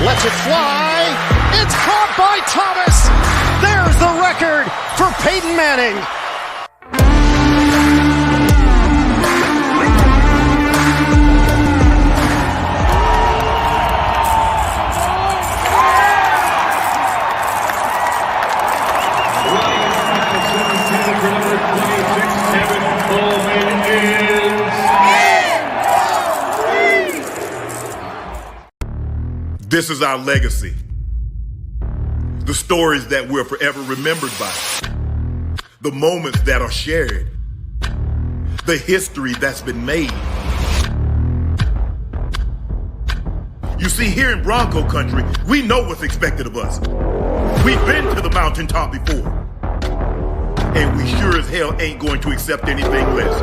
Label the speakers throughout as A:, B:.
A: Lets it fly. It's caught by Thomas. There's the record for Peyton Manning.
B: This is our legacy. The stories that we're forever remembered by. The moments that are shared. The history that's been made. You see, here in Bronco country, we know what's expected of us. We've been to the mountaintop before. And we sure as hell ain't going to accept anything less.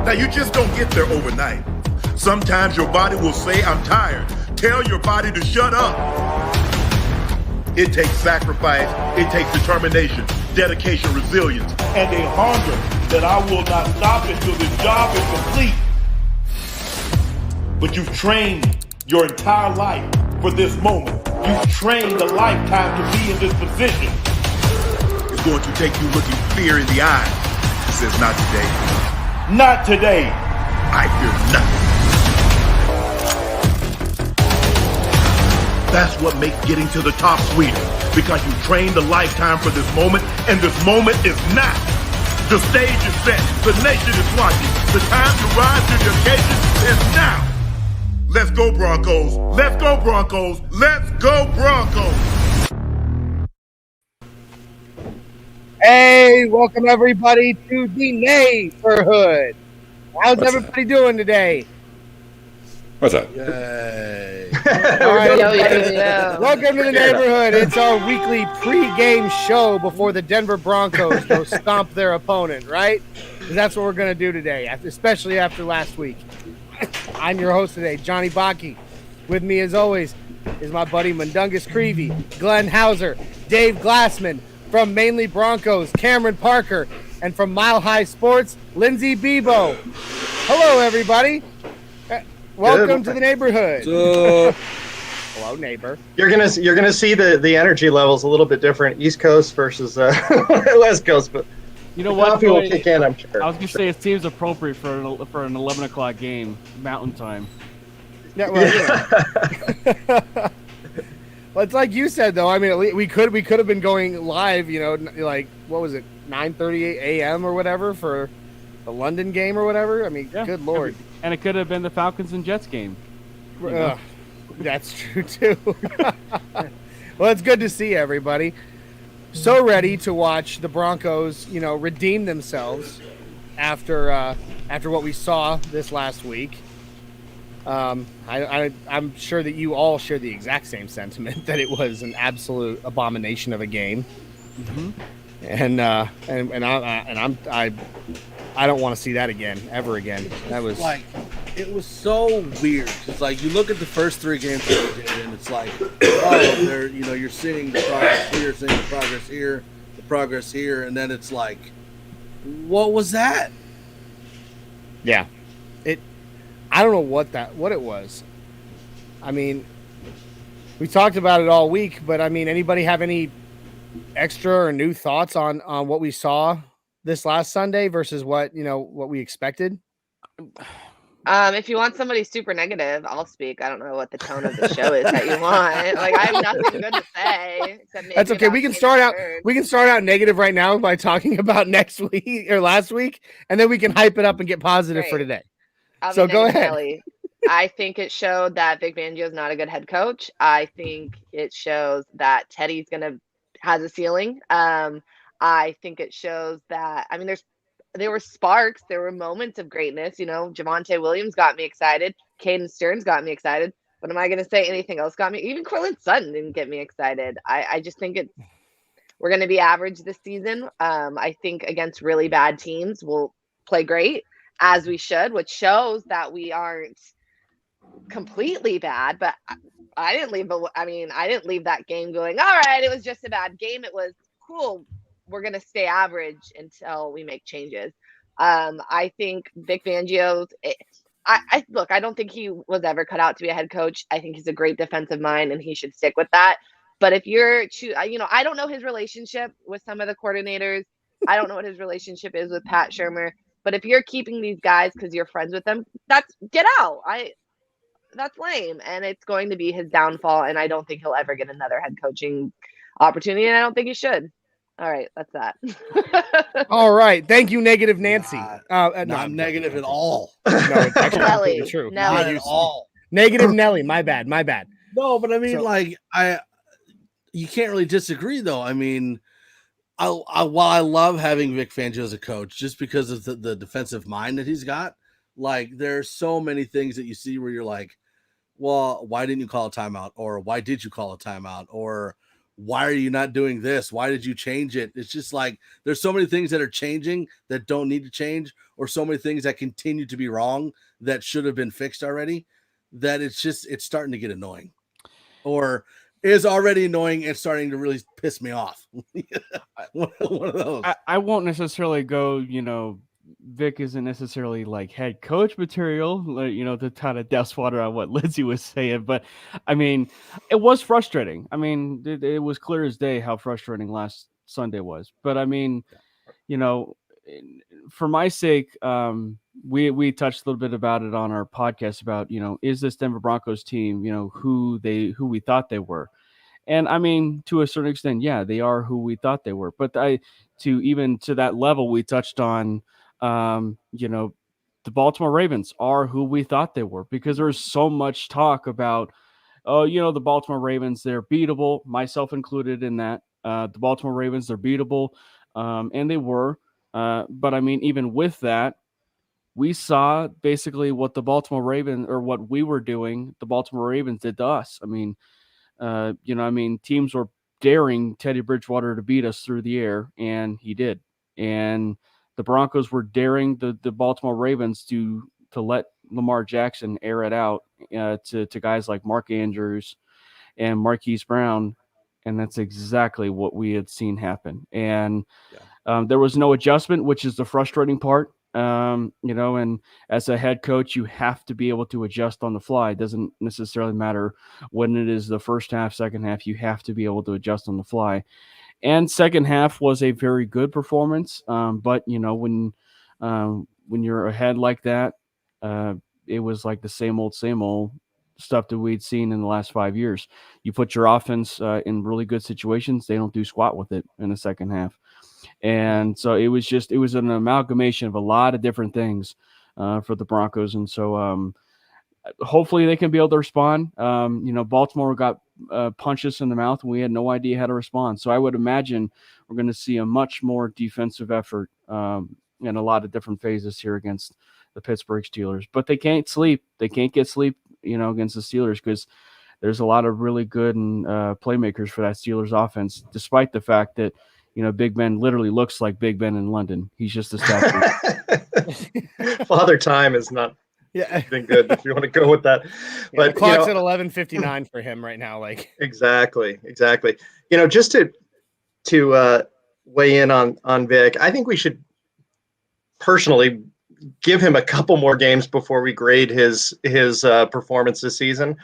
B: Now, you just don't get there overnight. Sometimes your body will say, I'm tired. Tell your body to shut up. It takes sacrifice, it takes determination, dedication, resilience, and a hunger that I will not stop until this job is complete. But you've trained your entire life for this moment. You've trained a lifetime to be in this position. It's going to take you looking fear in the eye. He says, not today. Not today. I fear nothing. That's what makes getting to the top sweeter, because you trained a lifetime for this moment, and this moment is now. The stage is set. The nation is watching. The time to rise to the occasion is now. Let's go, Broncos. Let's go, Broncos. Let's go, Broncos.
C: Hey, welcome everybody to the neighborhood. How's everybody doing today?
D: What's up?
C: Yay. All right. Welcome to the neighborhood. It's our weekly pregame show before the Denver Broncos go stomp their opponent, right? Because that's what we're going to do today, especially after last week. I'm your host today, Johnny Baki. With me, as always, is my buddy Mundungus Creevy, Glenn Hauser, Dave Glassman, from Mainly Broncos, Cameron Parker, and from Mile High Sports, Lindsay Bebout. Hello, everybody. Welcome to the neighborhood. Hello, neighbor.
E: You're gonna see the energy levels a little bit different, East Coast versus West Coast, but
F: you know what?
E: Coffee will kick in, I'm sure.
F: I was gonna say it seems appropriate for an 11 o'clock game, Mountain Time.
C: Yeah, well, well, it's like you said, though. I mean, we could have been going live. You know, like what was it, 9:30 a.m. or whatever for the London game or whatever. I mean,
F: yeah,
C: good lord.
F: And it could have been the Falcons and Jets game.
C: That's true too. Well, it's good to see everybody so ready to watch the Broncos, redeem themselves after what we saw this last week. I'm sure that you all share the exact same sentiment that it was an absolute abomination of a game.
F: Mm-hmm.
C: And I don't want to see that again, ever again. That was
G: like, it was so weird. It's like you look at the first three games that we did, and it's like, oh, you're seeing the progress here, seeing the progress here, and then it's like, what was that?
C: Yeah, I don't know what it was. I mean, we talked about it all week, but I mean, anybody have any extra or new thoughts on what we saw this last Sunday versus what we expected?
H: If you want somebody super negative, I'll speak. I don't know what the tone of the show is that you want. Like, I have nothing good to say.
C: That's okay. We can start out negative right now by talking about next week or last week, and then we can hype it up and get positive for today. So go ahead.
H: I think it showed that Vic Fangio is not a good head coach. I think it shows that Teddy's has a ceiling. I think it shows that, I mean, there were sparks, there were moments of greatness. Javonte Williams got me excited. Caden Stearns got me excited. But am I going to say anything else got me? Even Cortland Sutton didn't get me excited. I just think we're going to be average this season. I think against really bad teams, we'll play great, as we should, which shows that we aren't completely bad. But I didn't leave that game going, all right, it was just a bad game. It was cool. We're going to stay average until we make changes. I think Vic Fangio, I look, I don't think he was ever cut out to be a head coach. I think he's a great defensive mind and he should stick with that. But if you're, I don't know his relationship with some of the coordinators. I don't know what his relationship is with Pat Shurmur. But if you're keeping these guys because you're friends with them, get out. That's lame. And it's going to be his downfall. And I don't think he'll ever get another head coaching opportunity. And I don't think he should. All right, that's that.
C: All right, thank you, Negative Nancy.
G: Not negative at all.
C: No, it's actually
H: Nelly,
C: completely true.
G: Not at all.
C: Negative Nelly, my bad.
G: No, but I mean, you can't really disagree, though. I mean, while I love having Vic Fangio as a coach, just because of the defensive mind that he's got, like there's so many things that you see where you're like, well, why didn't you call a timeout? Or why did you call a timeout? Or why are you not doing this? Why did you change it? It's just like there's so many things that are changing that don't need to change, or so many things that continue to be wrong that should have been fixed already, that it's starting to get annoying, or is already annoying and starting to really piss me off. One of those.
F: I won't necessarily go, Vic isn't necessarily like head coach material, to kind of dust water on what Lindsay was saying. But I mean, it was frustrating. I mean, it was clear as day how frustrating last Sunday was. But I mean, for my sake, we touched a little bit about it on our podcast about, is this Denver Broncos team, who we thought they were. And I mean, to a certain extent, yeah, they are who we thought they were. But to that level, we touched on, the Baltimore Ravens are who we thought they were, because there's so much talk about, the Baltimore Ravens, they're beatable, myself included in that. The Baltimore Ravens, they're beatable, and they were. But I mean, even with that, we saw basically what the Baltimore Ravens, or what we were doing, the Baltimore Ravens did to us. I mean, teams were daring Teddy Bridgewater to beat us through the air, and he did. And the Broncos were daring the Baltimore Ravens to let Lamar Jackson air it out to guys like Mark Andrews and Marquise Brown, and that's exactly what we had seen happen. And there was no adjustment, which is the frustrating part. And as a head coach, you have to be able to adjust on the fly. It doesn't necessarily matter when it is the first half, second half. You have to be able to adjust on the fly. And second half was a very good performance. But when you're ahead like that, it was like the same old stuff that we'd seen in the last 5 years. You put your offense in really good situations, they don't do squat with it in the second half. And so it was an amalgamation of a lot of different things for the Broncos. And so hopefully they can be able to respond. Baltimore got punched us in the mouth and we had no idea how to respond. So I would imagine we're going to see a much more defensive effort in a lot of different phases here against the Pittsburgh Steelers. But they can't sleep. They can't get sleep, against the Steelers, because there's a lot of really good playmakers for that Steelers offense, despite the fact that Big Ben literally looks like Big Ben in London. He's just a statue.
E: Father Time is not been good, if you want to go with that. But
C: the clock's at 11:59 for him right now. Like
E: exactly. Just to weigh in on Vic, I think we should personally give him a couple more games before we grade his performance this season.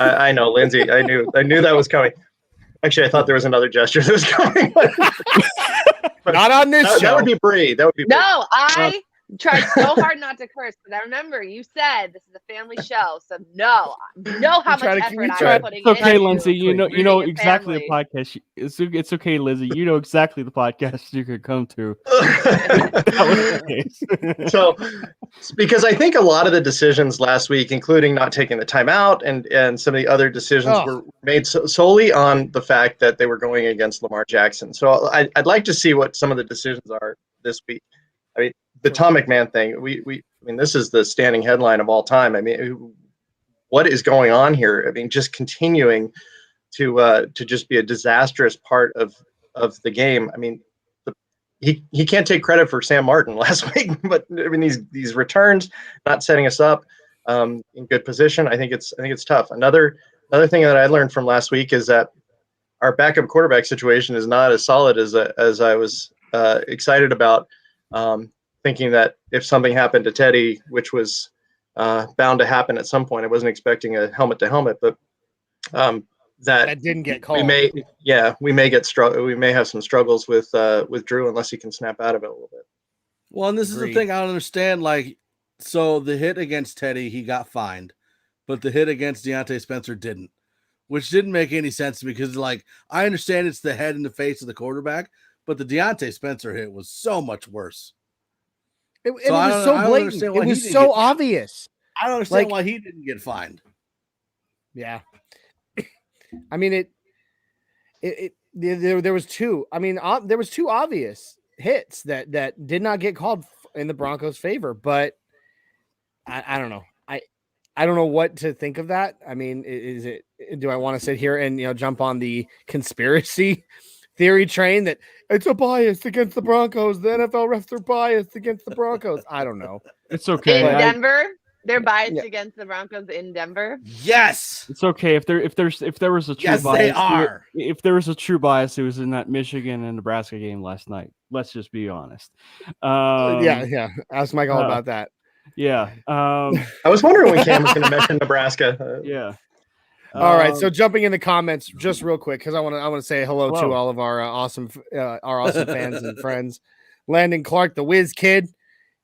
E: I know, Lindsay. I knew that was coming. Actually, I thought there was another gesture that was coming. But
C: not on this show.
E: That would be Bree.
H: No, I tried so hard not to curse, but I remember you said this is a family show, so no, you know how much effort I'm putting in.
F: It's okay, Lindsay. You know exactly the podcast. It's okay, Lindsay. You know exactly the podcast you could come to.
E: So, because I think a lot of the decisions last week, including not taking the timeout and some of the other decisions, were made solely on the fact that they were going against Lamar Jackson. So I'd like to see what some of the decisions are this week. I mean, the Tom McMahon thing, I mean, this is the standing headline of all time. I mean, what is going on here? I mean, just continuing to just be a disastrous part of the game. I mean, he can't take credit for Sam Martin last week, but I mean, these returns, not setting us up in good position. I think it's tough. Another thing that I learned from last week is that our backup quarterback situation is not as solid as I was excited about. Thinking that if something happened to Teddy, which was bound to happen at some point. I wasn't expecting a helmet to helmet, but that
C: didn't get called.
E: We may have some struggles with Drew unless he can snap out of it a little bit.
G: Well, and this is the thing I don't understand. Like, so the hit against Teddy, he got fined, but the hit against Deontay Spencer didn't, which didn't make any sense because, like, I understand it's the head and the face of the quarterback, but the Deontay Spencer hit was so much worse.
C: It was so blatant. It was so obvious.
G: I don't understand why he didn't get fined.
C: Yeah. I mean, there was two. I mean, there was two obvious hits that did not get called in the Broncos' favor, but I don't know. I don't know what to think of that. I mean, do I want to sit here and jump on the conspiracy theory train that it's a bias against the Broncos? The NFL refs are biased against the Broncos. I don't know.
F: It's okay.
H: In Denver, they're biased against the Broncos in Denver.
G: Yes,
F: it's okay. If there was a true bias,
G: they are.
F: If there was a true bias, it was in that Michigan and Nebraska game last night. Let's just be honest.
C: Yeah. Ask Mike all about that.
F: Yeah.
E: I was wondering when Cam was going to mention Nebraska.
F: Yeah.
C: All right. So jumping in the comments just real quick, because I want to say hello to all of our awesome fans and friends. Landon Clark, the Whiz Kid,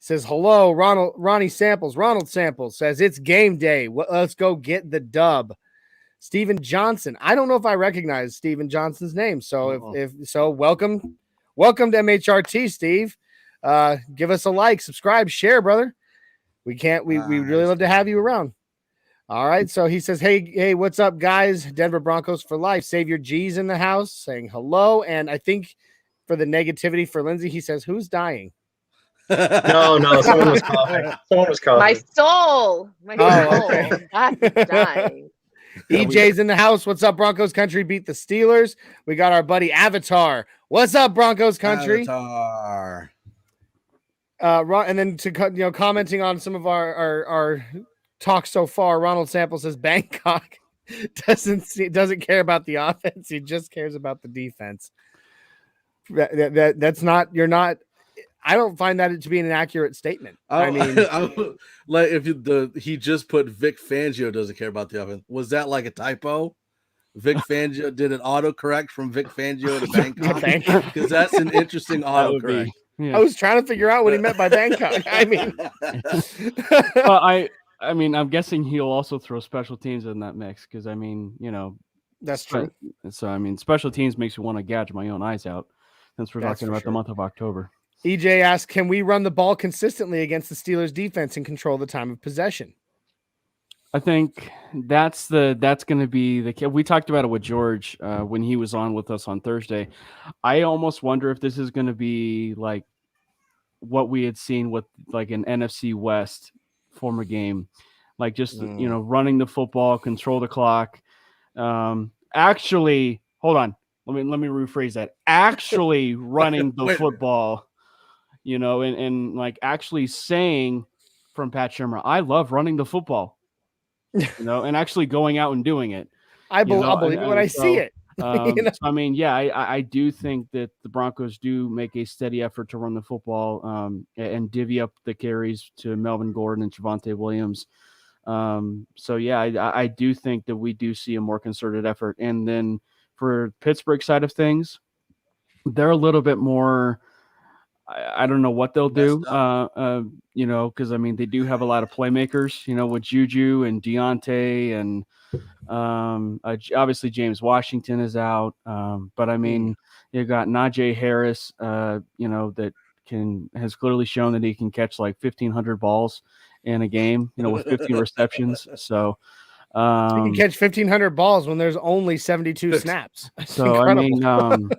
C: says hello. Ronald Samples says it's game day. Let's go get the dub. Steven Johnson. I don't know if I recognize Steven Johnson's name. So if so, welcome to MHRT, Steve. Give us a like, subscribe, share, brother. We really love to have you around. All right. So he says, hey, what's up, guys? Denver Broncos for life. Savior G's in the house saying hello. And I think for the negativity for Lindsay, he says, who's dying?
E: No, someone was coughing.
H: My soul.
C: Okay.
H: That's dying.
C: EJ's in the house. What's up, Broncos country? Beat the Steelers. We got our buddy Avatar. What's up, Broncos country?
G: Avatar.
C: And then to commenting on some of our talk so far, Ronald Sample says Bangkok doesn't care about the offense. He just cares about the defense. That's not. You're not. I don't find that to be an accurate statement.
G: I mean, like he just put Vic Fangio doesn't care about the offense. Was that like a typo? Vic Fangio did an autocorrect from Vic Fangio to Bangkok, because that's an interesting autocorrect.
F: Yeah.
C: I was trying to figure out what he meant by Bangkok. I mean,
F: I mean, I'm guessing he'll also throw special teams in that mix because I mean,
C: that's true.
F: So I mean, special teams makes me want to gouge my own eyes out since we're talking about the month of October.
C: EJ asks, can we run the ball consistently against the Steelers defense and control the time of possession?
F: I think that's going to be the. We talked about it with George when he was on with us on Thursday. I almost wonder if this is going to be like what we had seen with like an NFC West former game, like just running the football, control the clock. Actually, hold on. Let me rephrase that. Actually, running the football, and like actually saying from Pat Shurmur, I love running the football. And actually going out and doing it.
C: I'll believe it when I see it.
F: I mean, yeah, I do think that the Broncos do make a steady effort to run the football and divvy up the carries to Melvin Gordon and Javonte Williams. So, yeah, I do think that we do see a more concerted effort. And then for Pittsburgh side of things, they're a little bit more – I don't know what they'll do, because, I mean, they do have a lot of playmakers, with Juju and Deontay and obviously James Washington is out. But, I mean, you got Najee Harris, that has clearly shown that he can catch like 1,500 balls in a game, with 15 receptions. So
C: you can catch 1,500 balls when there's only 72 snaps. That's incredible.
F: I mean,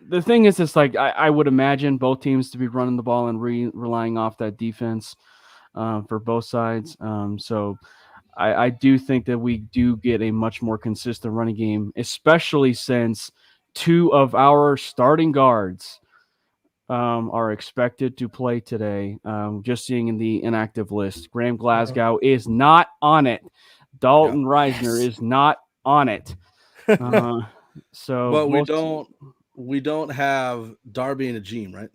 F: the thing is, it's like I would imagine both teams to be running the ball and relying off that defense for both sides. So I do think that we do get a much more consistent running game, especially since two of our starting guards are expected to play today. Just seeing in the inactive list, Graham Glasgow is not on it. Dalton Reisner is not on it.
G: But we don't have Darby and Ajim, right?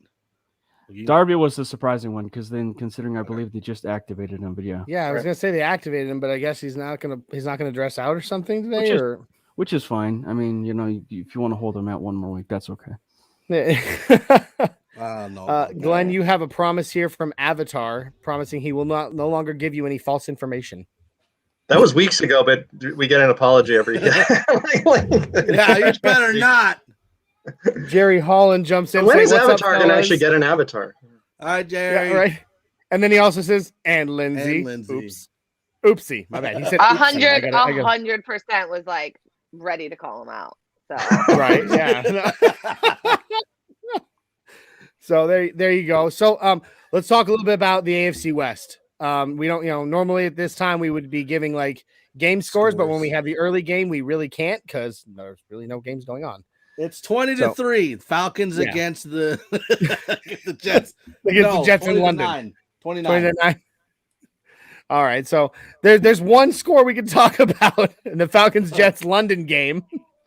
F: Darby was the surprising one because then considering I believe they just activated him, but yeah.
C: Yeah, I was gonna say they activated him, but I guess he's not gonna dress out or something today,
F: which is fine. I mean, if you want to hold him out one more week, that's okay.
C: Glenn, you have a promise here from Avatar, promising he will no longer give you any false information.
E: That was weeks ago, but we get an apology every day.
G: Yeah, you better not.
C: Jerry Holland jumps in.
E: When is Avatar going to actually get an avatar?
G: Hi, Jerry.
C: Yeah, right. And then he also says, and Lindsay. Oops. Oopsie. My bad. He said
H: 100% was like ready to call him out. So.
C: Right. Yeah. So there you go. So let's talk a little bit about the AFC West. We don't, normally at this time we would be giving like game scores, but when we have the early game, we really can't because there's really no games going on.
G: It's 20-3. Falcons against the the Jets.
C: Against the Jets in London.
G: 29.
C: All right. So there's one score we can talk about in the Falcons Jets London game.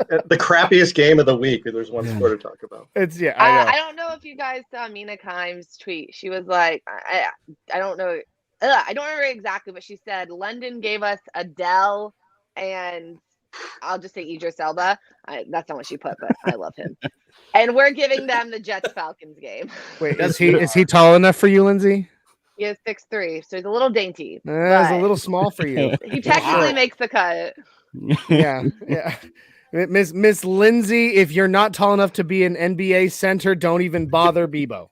E: The crappiest game of the week. There's one score to talk about.
C: It's
H: I don't know if you guys saw Mina Kimes' tweet. She was like, I don't know. I don't remember exactly, but she said London gave us Adele and I'll just say Idris Elba. That's not what she put, but I love him. And we're giving them the Jets-Falcons game.
C: Wait, is he tall enough for you, Lindsay?
H: He is 6'3", so he's a little dainty.
C: It's a little small for you.
H: He technically makes the cut.
C: Yeah. Miss Lindsay, if you're not tall enough to be an NBA center, don't even bother Bebo.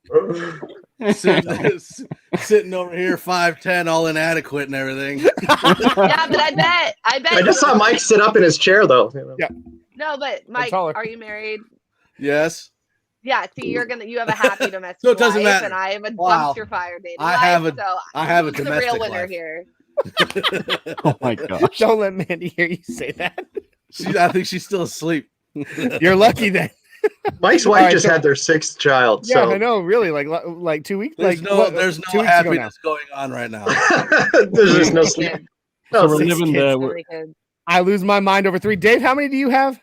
G: Sitting over here 5'10", all inadequate and everything.
H: Yeah, but I bet.
E: I just saw Mike sit up in his chair though.
C: Yeah.
H: No, but Mike, are you married?
G: Yes.
H: Yeah. See, you have a happy domestic
G: so it doesn't
H: life,
G: matter.
H: and I have a dumpster fire dating
G: I have a domestic
H: the real winner
G: life.
H: here.
F: Oh my gosh!
C: Don't let Mandy hear you say that.
G: I think she's still asleep.
C: You're lucky then.
E: Mike's wife just had their 6th child.
C: Yeah,
E: so.
C: I know. Really, like 2 weeks.
G: There's no happiness going on right now.
E: There's just no sleep.
F: So we're living
C: I lose my mind over 3. Dave, how many do you have?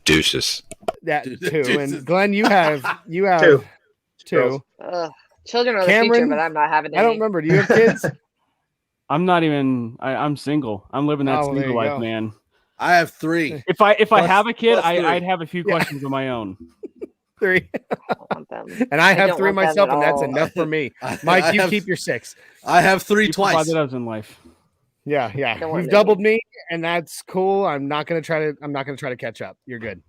D: Deuces.
C: That 2. And Glenn, you have 2.
H: Children are
C: Cameron,
H: the future, but I'm not having any.
C: I don't remember. Do you have kids?
F: I'm not even. I'm single. I'm living that single life, man.
G: I have 3.
F: If I have a kid, I'd have a few questions of my own.
C: 3. And I have 3 myself, and that's enough for me. Mike, you keep your 6.
G: I have 3 twice.
F: That I was in life.
C: Yeah. You've doubled me, and that's cool. I'm not gonna try to catch up. You're good.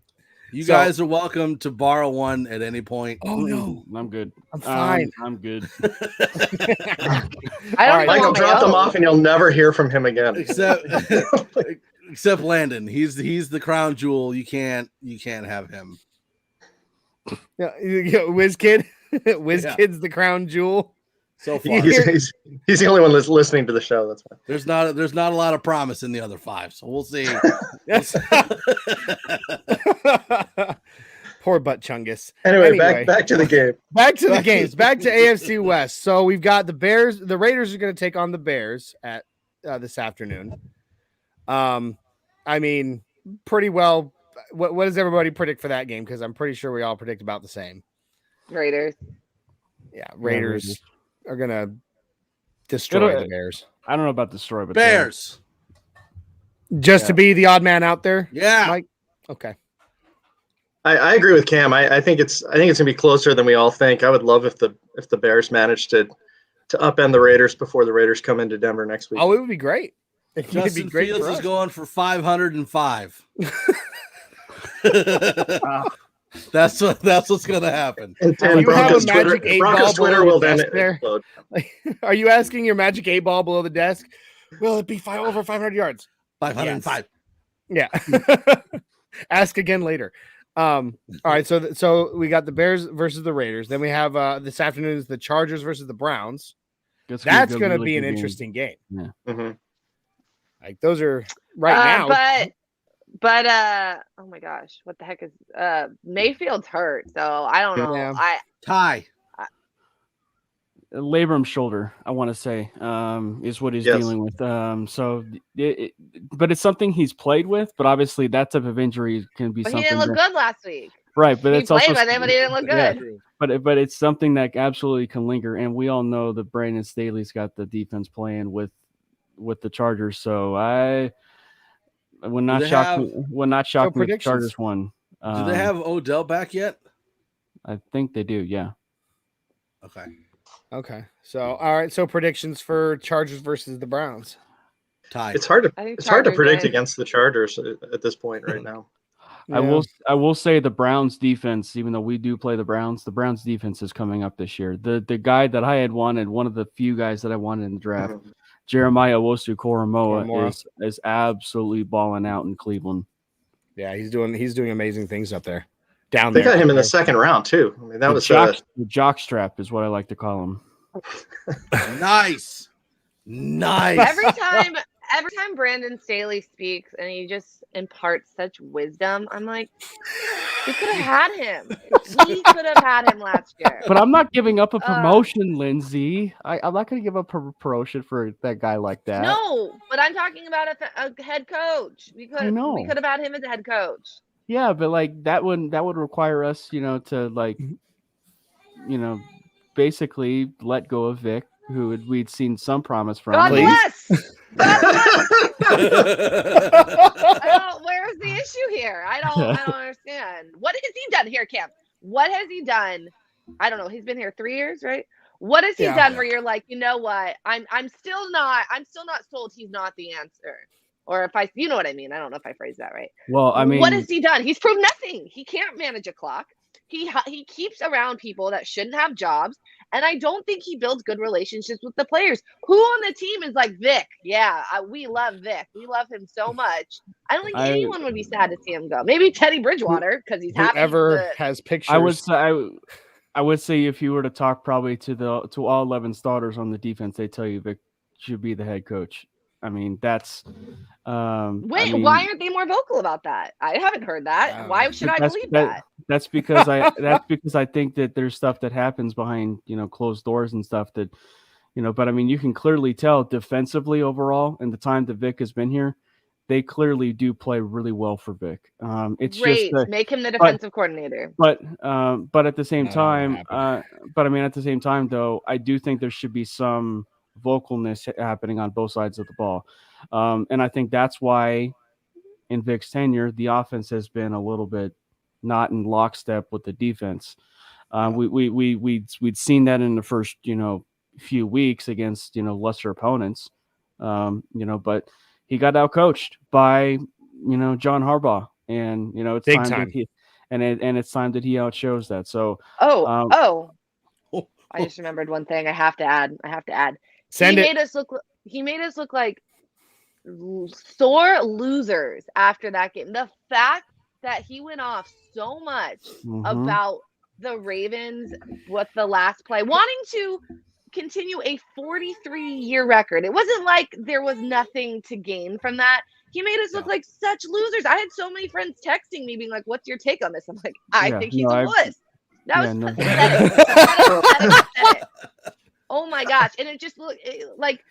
G: You guys are welcome to borrow one at any point.
C: Oh no,
F: I'm good.
C: I'm fine.
F: I'm good.
E: Mike will drop them off, and you'll never hear from him again.
G: Except Landon. He's the crown jewel. You can't have him.
C: Yeah, Whiz Kid. Kid's the crown jewel.
G: So far,
E: he's the only one that's listening to the show. That's why
G: there's not a lot of promise in the other 5. So we'll see.
C: Poor butt chungus.
E: Anyway, back to the game.
C: Back to the games. Back to AFC West. So we've got the Bears. The Raiders are going to take on the Bears at this afternoon. I mean, pretty well. What does everybody predict for that game? Because I'm pretty sure we all predict about the same.
H: Raiders.
C: Yeah, Raiders are going to destroy the Bears.
F: I don't know about destroy, but
G: Bears.
C: Just to be the odd man out there?
G: Yeah.
C: Mike? Okay.
E: I agree with Cam. I think it's gonna be closer than we all think. I would love if the Bears managed to upend the Raiders before the Raiders come into Denver next week.
C: Oh, it would be great.
G: Justin Fields is going for 505. That's what's gonna happen.
E: And Broncos Twitter will then explode.
C: Are you asking your magic 8 ball below the desk? Will it be over 500 yards?
G: 505.
C: Yes. Yeah. Ask again later. All right. So we got the Bears versus the Raiders. Then we have this afternoon is the Chargers versus the Browns. That's going to be an interesting game.
F: Yeah.
E: Mm-hmm.
C: Like those are now.
H: But oh my gosh, what the heck is Mayfield's hurt, so I don't know.
G: Yeah.
F: Labrum shoulder, I want to say, is what he's dealing with. But it's something he's played with. But obviously, that type of injury can be something.
H: He didn't look good last week.
F: Right, but it's also
H: with it, but he didn't look good.
F: Yeah, but it's something that absolutely can linger, and we all know that Brandon Staley's got the defense playing with the Chargers. So I would not shock me if the Chargers won.
G: Do they have Odell back yet?
F: I think they do. Yeah.
C: Okay. So all right. So predictions for Chargers versus the Browns.
E: It's hard to predict against the Chargers at this point right now.
F: Yeah. I will say the Browns defense, even though we do play the Browns defense is coming up this year. The guy that I had wanted, one of the few guys that I wanted in the draft, Jeremiah Owusu-Koramoah is absolutely balling out in Cleveland.
C: Yeah, he's doing amazing things up there.
E: They got him in the second round too. I mean, that was
F: the jockstrap is what I like to call him.
G: Nice.
H: Every time Brandon Staley speaks and he just imparts such wisdom, I'm like, we could have had him. We could have had him last year.
F: But I'm not giving up a promotion, Lindsay. I'm not going to give up a promotion for that guy like that.
H: No, but I'm talking about a head coach. We could have had him as a head coach.
F: Yeah, but like that would require us, to basically let go of Vic, who we'd seen some promise from.
H: God bless. Where's the issue here? I don't understand. What has he done here, Cam? What has he done? I don't know. He's been here 3 years, right? What has he done where you're like, you know what? I'm still not sold he's not the answer. Or if you know what I mean. I don't know if I phrased that right.
F: Well, I mean,
H: what has he done? He's proved nothing. He can't manage a clock. He keeps around people that shouldn't have jobs. And I don't think he builds good relationships with the players. Who on the team is like Vic? Yeah, we love Vic. We love him so much. I don't think anyone would be sad to see him go. Maybe Teddy Bridgewater because he's happy.
C: Whoever has pictures.
F: I would say if you were to talk probably to all 11 starters on the defense, they tell you Vic should be the head coach. I mean, that's.
H: Why aren't they more vocal about that? I haven't heard that. Why should I believe that?
F: That's because I think that there's stuff that happens behind closed doors and stuff that But I mean, you can clearly tell defensively overall in the time that Vic has been here, they clearly do play really well for Vic. It's
H: great.
F: Just
H: make him the defensive coordinator.
F: But at the same time, though, I do think there should be some vocalness happening on both sides of the ball. And I think that's why in Vic's tenure, the offense has been a little bit not in lockstep with the defense. We'd seen that in the first, few weeks against, lesser opponents, but he got outcoached by, John Harbaugh, and, it's
C: big
F: time
C: time.
F: that he, and it's time that he outshows that. So,
H: I just remembered one thing I have to add. He made us look like sore losers after that game. The fact that he went off so much about the Ravens with the last play, wanting to continue a 43-year record. It wasn't like there was nothing to gain from that. He made us look like such losers. I had so many friends texting me being like, "What's your take on this?" I'm like, I think he's a wuss. That was pathetic. Oh my gosh. And it just looked like,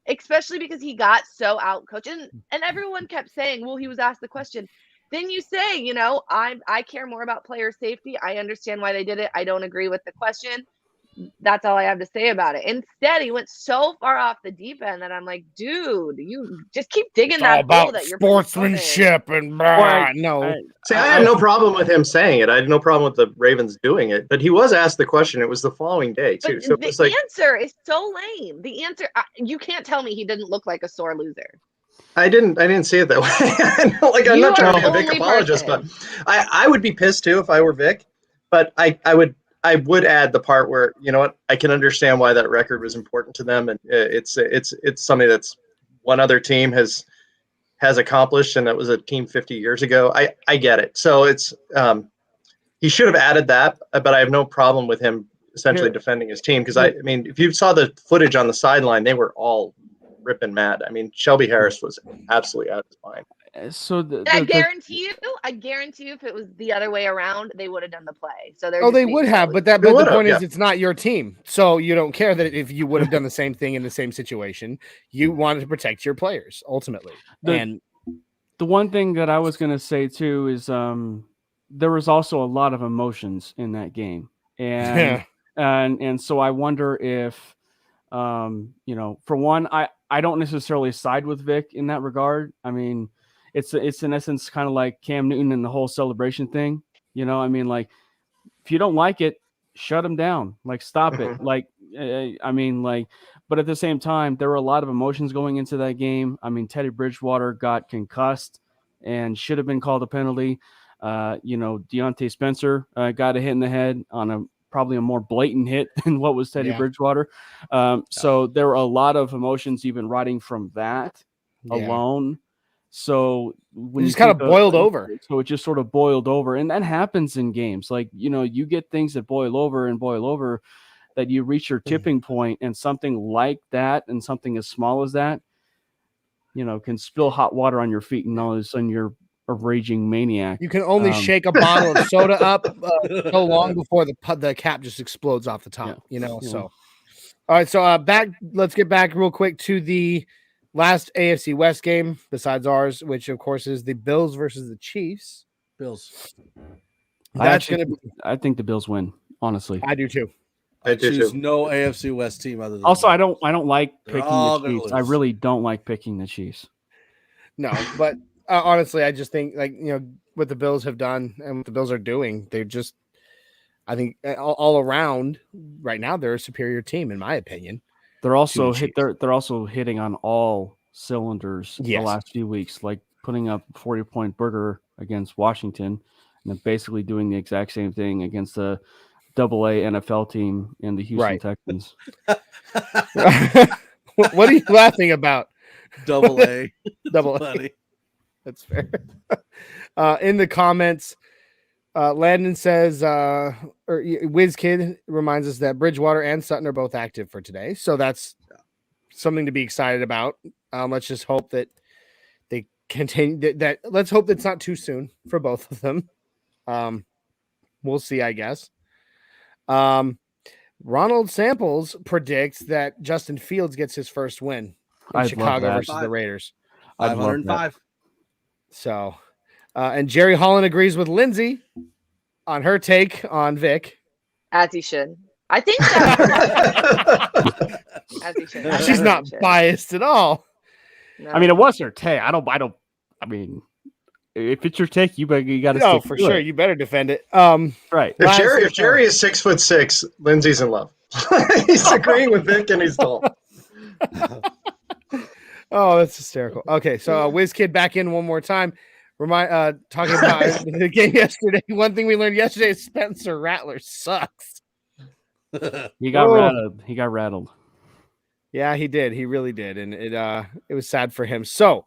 H: especially because he got so outcoached, and everyone kept saying, well, he was asked the question. Then you say, I care more about player safety. I understand why they did it. I don't agree with the question. That's all I have to say about it. Instead, he went so far off the deep end that I'm like, dude, you just keep digging that hole that you're
C: sportsmanship and no.
E: See, I had no problem with him saying it. I had no problem with the Ravens doing it, but he was asked the question. It was the following day too.
H: So the answer is so lame. The answer, you can't tell me he didn't look like a sore loser.
E: I didn't see it that way. I'm not trying to be a Vic apologist, but I would be pissed too if I were Vic. But I would add the part where, I can understand why that record was important to them, and it's something that's one other team has accomplished, and that was a team 50 years ago. I get it. So it's he should have added that, but I have no problem with him essentially defending his team, because I mean, if you saw the footage on the sideline, they were all ripping mad. I mean, Shelby Harris was absolutely out of his mind.
F: So
H: I guarantee you, if it was the other way around, they would have done the play. So
C: they would have, but the point is, it's not your team, so you don't care that if you would have done the same thing in the same situation. You wanted to protect your players ultimately.
F: The one thing that I was going to say too is, there was also a lot of emotions in that game. And and so I wonder if, for one, I don't necessarily side with Vic in that regard. I mean, it's in essence kind of like Cam Newton and the whole celebration thing. I mean, like, if you don't like it, shut him down. Like, stop it. Like, but at the same time, there were a lot of emotions going into that game. I mean, Teddy Bridgewater got concussed and should have been called a penalty. Deontay Spencer got a hit in the head on probably a more blatant hit than what was Teddy Bridgewater. So there were a lot of emotions even riding from that alone. So when
C: it just kind of boiled over.
F: So it just sort of boiled over. And that happens in games. Like, you get things that boil over that you reach your tipping point, and something like that and something as small as that, can spill hot water on your feet, and all of a sudden you're a raging maniac.
C: You can only shake a bottle of soda up so long before the cap just explodes off the top, So, all right. So let's get back real quick to the last AFC West game besides ours, which of course is the Bills versus the Chiefs.
G: Bills.
F: I think the Bills win. Honestly,
C: I do too.
G: I choose no AFC West team other than.
F: Also, I don't like picking the Chiefs. I really don't like picking the Chiefs.
C: No, but honestly, I just think, like, what the Bills have done and what the Bills are doing, they're just, I think all around right now, they're a superior team in my opinion.
F: They're also they're also hitting on all cylinders the last few weeks, like putting up a 40-point burger against Washington, and then basically doing the exact same thing against the AA NFL team in the Houston Texans.
C: What are you laughing about?
G: AA.
C: That's fair. In the comments, Landon says, or WizKid reminds us that Bridgewater and Sutton are both active for today. So that's something to be excited about. Let's just hope that they continue that. Let's hope that's not too soon for both of them. We'll see, I guess. Ronald Samples predicts that Justin Fields gets his first win in Chicago versus the Raiders.
G: 505.
C: So, and Jerry Holland agrees with Lindsay on her take on Vic.
H: As he should. I think so. As he should.
C: She's not biased at all.
H: No.
F: I mean, it was her take. I mean, if it's your take, you got to stick
C: for
F: to
C: sure.
F: it.
C: You better defend it.
F: Right.
E: If Jerry is 6'6", Lindsay's in love. He's agreeing with Vic, and he's tall.
C: Oh, that's hysterical. Okay, so WizKid back in one more time. Talking about the game yesterday. One thing we learned yesterday is Spencer Rattler sucks.
F: He got rattled. He got rattled.
C: Yeah, he did. He really did, and it was sad for him. So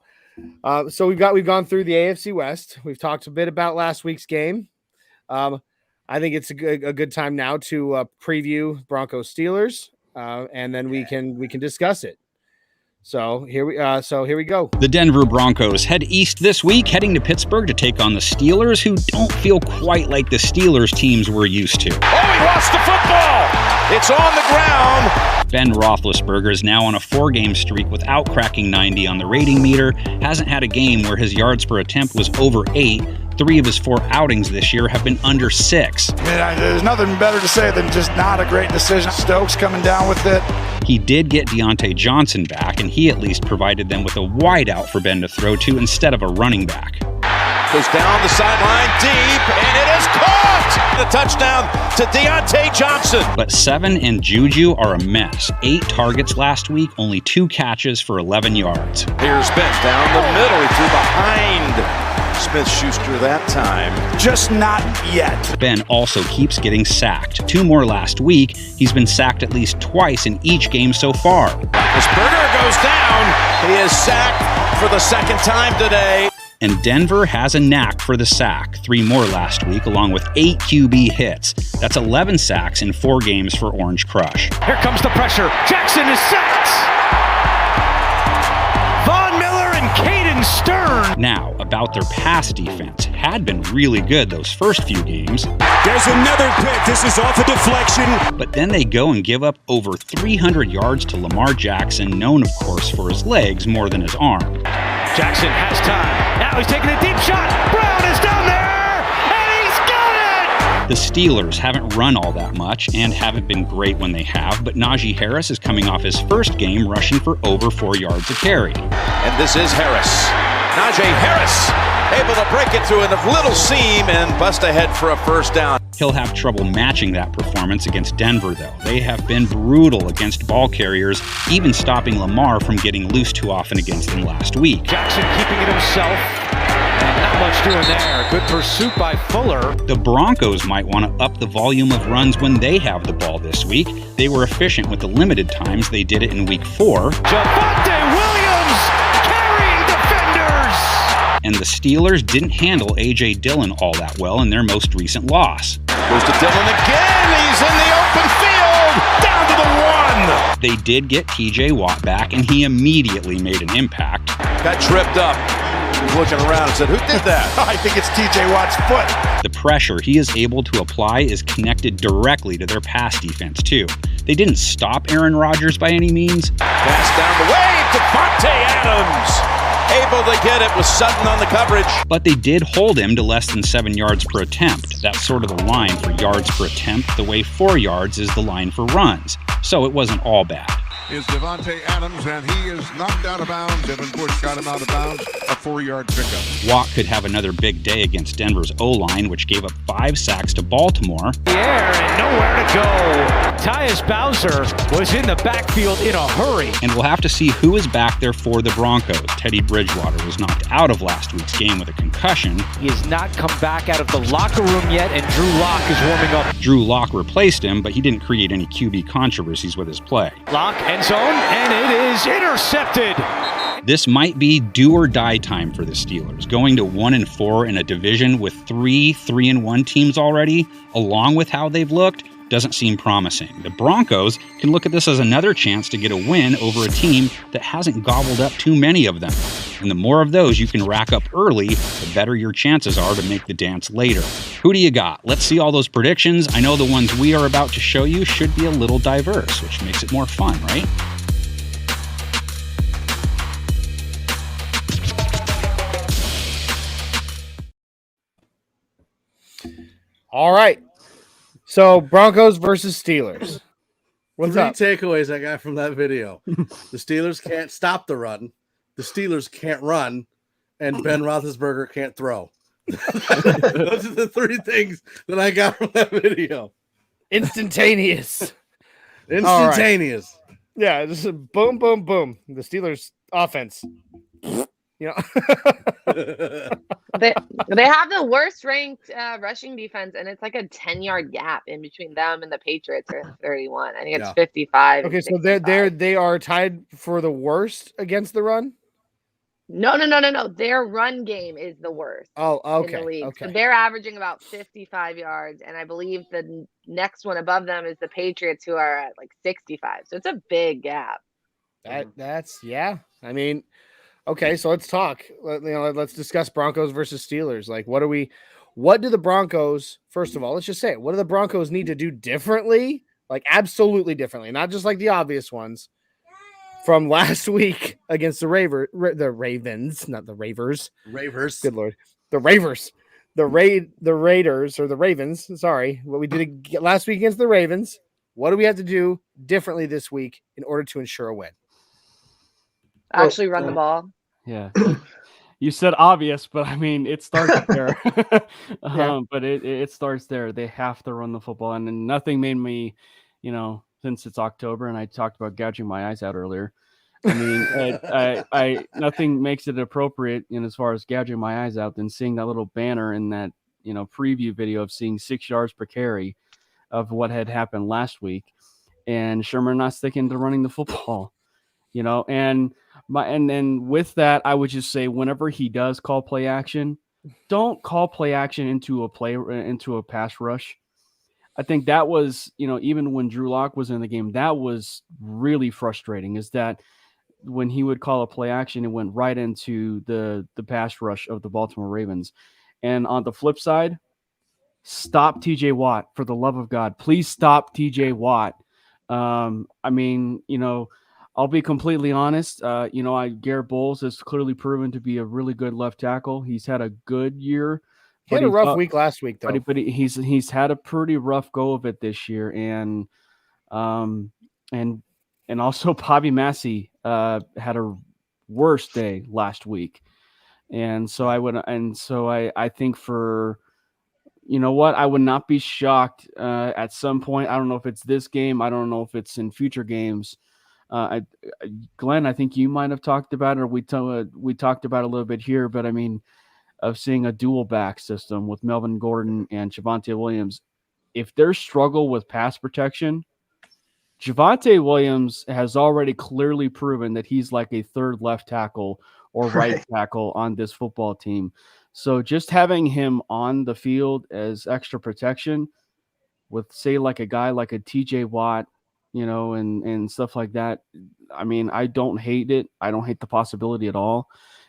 C: we've gone through the AFC West. We've talked a bit about last week's game. I think it's a good time now to preview Broncos Steelers, and then we can discuss it. So here we go.
I: The Denver Broncos head east this week, heading to Pittsburgh to take on the Steelers, who don't feel quite like the Steelers teams we're used to.
A: Oh, he lost the football! It's on the ground!
I: Ben Roethlisberger is now on a 4-game streak without cracking 90 on the rating meter, hasn't had a game where his yards per attempt was over 8. 3 of his 4 outings this year have been under 6.
J: There's nothing better to say than just not a great decision. Stokes coming down with it.
I: He did get Deontay Johnson back, and he at least provided them with a wideout for Ben to throw to instead of a running back.
A: Goes down the sideline deep, and it is caught! The touchdown to Deontay Johnson.
I: But 7 and Juju are a mess. 8 targets last week, only 2 catches for 11 yards.
A: Here's Ben down the middle. He threw behind Smith-Schuster that time.
J: Just not yet.
I: Ben also keeps getting sacked. 2 more last week. He's been sacked at least twice in each game so far.
A: As Berger goes down, he is sacked for the second time today.
I: And Denver has a knack for the sack. 3 more last week, along with 8 QB hits. That's 11 sacks in 4 games for Orange Crush.
A: Here comes the pressure. Jackson is sacked. Von Miller and Caden Stern.
I: Now, about their pass defense. Had been really good those first few games.
A: There's another pick. This is off a deflection.
I: But then they go and give up over 300 yards to Lamar Jackson, known, of course, for his legs more than his arm.
A: Jackson has time. Now he's taking a deep shot. Brown is down there, and he's
I: The Steelers haven't run all that much and haven't been great when they have, but Najee Harris is coming off his first game rushing for over 4 yards a carry.
K: And this is Harris. Najee Harris able to break it through a little seam and bust ahead for a first down.
I: He'll have trouble matching that performance against Denver, though. They have been brutal against ball carriers, even stopping Lamar from getting loose too often against them last week.
L: Jackson keeping it himself. And not much doing there. Good pursuit by Fuller.
I: The Broncos might want to up the volume of runs when they have the ball this week. They were efficient with the limited times they did it in week 4.
L: Javonte Williams carrying defenders.
I: And the Steelers didn't handle A.J. Dillon all that well in their most recent loss.
K: Goes to Dillon again. He's in the open field. Down to the 1.
I: They did get T.J. Watt back, and he immediately made an impact.
K: Got tripped up. He was looking around and said, who did that?
J: I think it's T.J. Watt's foot.
I: The pressure he is able to apply is connected directly to their pass defense, too. They didn't stop Aaron Rodgers by any means.
K: Pass down the way to Devontae Adams. Able to get it with Sutton on the coverage.
I: But they did hold him to less than 7 yards per attempt. That's sort of the line for yards per attempt, the way 4 yards is the line for runs. So it wasn't all bad.
M: Is Devontae Adams, and he is knocked out of bounds. Evan Bush got him out of bounds. A 4-yard pickup.
I: Watt could have another big day against Denver's O-line, which gave up 5 sacks to Baltimore.
L: The air and nowhere to go. Tyus Bowser was in the backfield in a hurry.
I: And we'll have to see who is back there for the Broncos. Teddy Bridgewater was knocked out of last week's game with a concussion.
L: He has not come back out of the locker room yet, and Drew Lock is warming up.
I: Drew Lock replaced him, but he didn't create any QB controversies with his play.
L: Lock end zone, and it is intercepted.
I: This might be do or die time for the Steelers. Going to 1-4 in a division with 3-1 teams already, along with how they've looked, doesn't seem promising. The Broncos can look at this as another chance to get a win over a team that hasn't gobbled up too many of them. And the more of those you can rack up early, the better your chances are to make the dance later. Who do you got? Let's see all those predictions. I know the ones we are about to show you should be a little diverse, which makes it more fun, right?
C: All right. So Broncos versus Steelers. What's
G: Three
C: up?
G: takeaways I got from that video. The Steelers can't stop the run. The Steelers can't run. And Ben Roethlisberger can't throw. Those are the 3 things that I got from that video.
C: Instantaneous.
G: Instantaneous.
C: Right. Yeah, just a boom, boom, boom. The Steelers offense. You know,
H: they have the worst ranked rushing defense, and it's like a 10-yard gap in between them and the Patriots are 31. I think it's 55.
C: Okay, so they are tied for the worst against the run.
H: No. Their run game is the worst.
C: Oh, okay.
H: In the league.
C: Okay.
H: So they're averaging about 55 yards, and I believe the next one above them is the Patriots, who are at like 65. So it's a big gap.
C: That's yeah. I mean. Okay, so let's talk. Let's discuss Broncos versus Steelers. Like, what do the Broncos, first of all, let's just say it. What do the Broncos need to do differently? Like, absolutely differently, not just like the obvious ones from last week against the Ravens, not the Ravers.
G: Ravers.
C: Good Lord. The Ravers. The Raiders or the Ravens. Sorry. What we did last week against the Ravens. What do we have to do differently this week in order to ensure a win?
H: Actually run the ball.
F: Yeah. You said obvious, but I mean, it starts there. But it starts there. They have to run the football. And then nothing made me, since it's October and I talked about gouging my eyes out earlier. I mean, I nothing makes it appropriate as far as gouging my eyes out than seeing that little banner in that, preview video of seeing 6 yards per carry of what had happened last week. And Sherman not sticking to running the football, and then with that, I would just say whenever he does call play action, don't call play action into a pass rush. I think that was, even when Drew Lock was in the game, that was really frustrating, is that when he would call a play action, it went right into the pass rush of the Baltimore Ravens. And on the flip side, stop TJ Watt, for the love of God. Please stop TJ Watt. I mean, I'll be completely honest. Garrett Bowles has clearly proven to be a really good left tackle. He's had a good year
C: He had a rough week last week, though.
F: But he's had a pretty rough go of it this year, and also Bobby Massey had a worse day last week, and so I think for, you know what, I would not be shocked at some point. I don't know if it's this game. I don't know if it's in future games. Glenn, I think you might have talked about it, or we talked about it a little bit here, but I mean, of seeing a dual back system with Melvin Gordon and Javonte Williams. If there's struggle with pass protection, Javonte Williams has already clearly proven that he's like a third left tackle or right tackle on this football team. So just having him on the field as extra protection with, say, like a guy like a TJ Watt, you know, and stuff like that. I mean, I don't hate it. I don't hate the possibility at all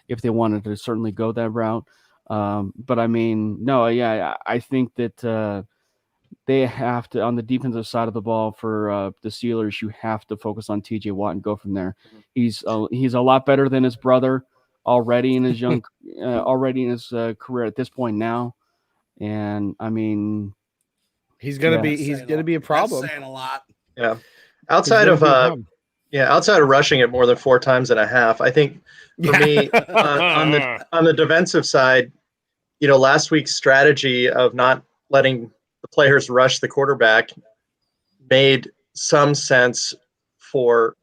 F: if they wanted to certainly go that route. But I mean, no, yeah, I think that they have to, on the defensive side of the ball for the Steelers, you have to focus on TJ Watt and go from there. He's a lot better than his brother already in his career at this point now. And I mean,
C: he's gonna be a problem.
G: That's saying a lot.
E: Yeah. Outside of rushing it more than 4 times and a half, I think for me on the defensive side, you know, last week's strategy of not letting the players rush the quarterback made some sense for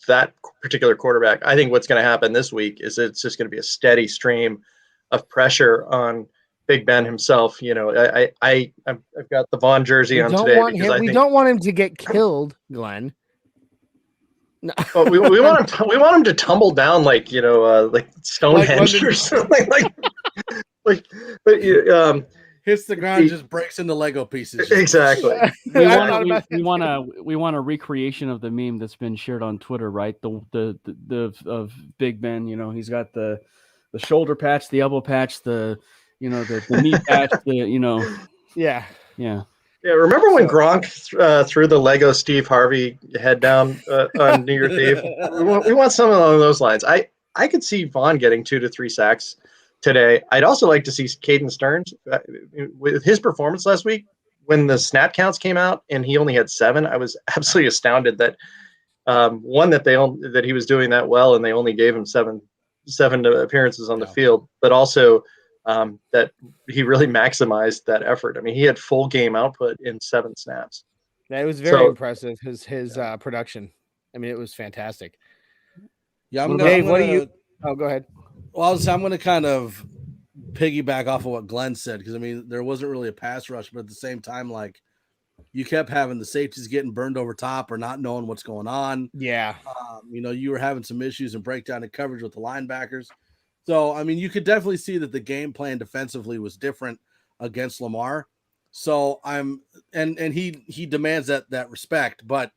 E: that particular quarterback. I think what's going to happen this week is it's just going to be a steady stream of pressure on Big Ben himself. You know, I've got the Vaughn jersey on today.
C: We don't want him to get killed, Glenn.
E: No. But we want him to tumble down like Stonehenge or something but
G: hits the ground, just breaks into Lego pieces.
E: Exactly.
F: We want a recreation of the meme that's been shared on Twitter, right? The of Big Ben. You know, he's got the shoulder patch, the elbow patch, the knee patch,
C: Yeah.
E: Yeah, remember when Gronk threw the Lego Steve Harvey head down on New Year's Eve? We want something along those lines. I could see Vaughn getting 2 to 3 sacks today. I'd also like to see Caden Stearns with his performance last week. When the snap counts came out and he only had 7, I was absolutely astounded that that he was doing that well and they only gave him seven appearances on the field, but also that he really maximized that effort. I mean, he had full game output in 7 snaps.
C: Yeah, it was very impressive, his production. I mean, it was fantastic.
G: Yeah,
C: Dave, what do you? Oh, go ahead.
G: Well, I'm going to kind of piggyback off of what Glenn said, because I mean, there wasn't really a pass rush, but at the same time, like, you kept having the safeties getting burned over top or not knowing what's going on.
C: Yeah.
G: You were having some issues and breakdown in coverage with the linebackers. So, I mean, you could definitely see that the game plan defensively was different against Lamar. So he demands that respect, but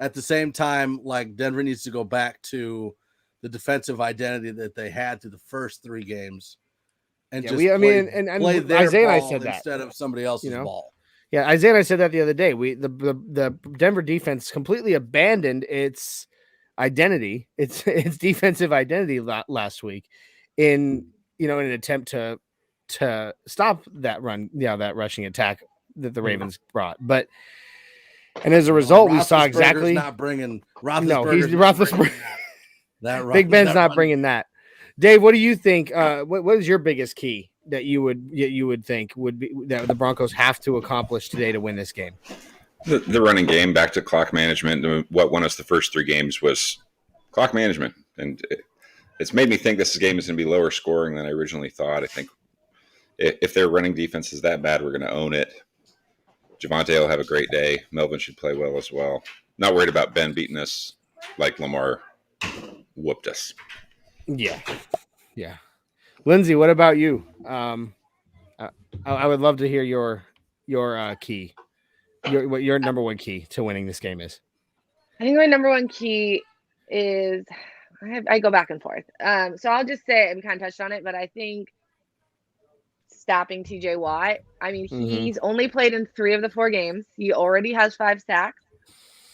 G: at the same time, like, Denver needs to go back to the defensive identity that they had through the first 3 games. And play their
C: Isaiah and I
G: ball
C: said that
G: instead of somebody else's ball.
C: Yeah, Isaiah and I said that the other day. The Denver defense completely abandoned its identity, its defensive identity last week in an attempt to stop that run, that rushing attack that the Ravens brought. But as a result, we saw exactly
G: not bringing
C: Roethlisberger. Big Ben's not bringing that. Dave, what do you think? What is your biggest key that you would think would be that the Broncos have to accomplish today to win this game?
D: The running game, back to clock management. What won us the first 3 games was clock management, and it's made me think this game is going to be lower scoring than I originally thought. I think if their running defense is that bad, we're going to own it. Javonte will have a great day. Melvin should play well as well. Not worried about Ben beating us like Lamar whooped us.
C: Yeah. Lindsay, what about you? I would love to hear your key, what your number one key to winning this game is.
H: I think my number one key is I go back and forth. So I'll just say, we kind of touched on it, but I think stopping TJ Watt. I mean, he's only played in 3 of the 4 games. He already has 5 sacks,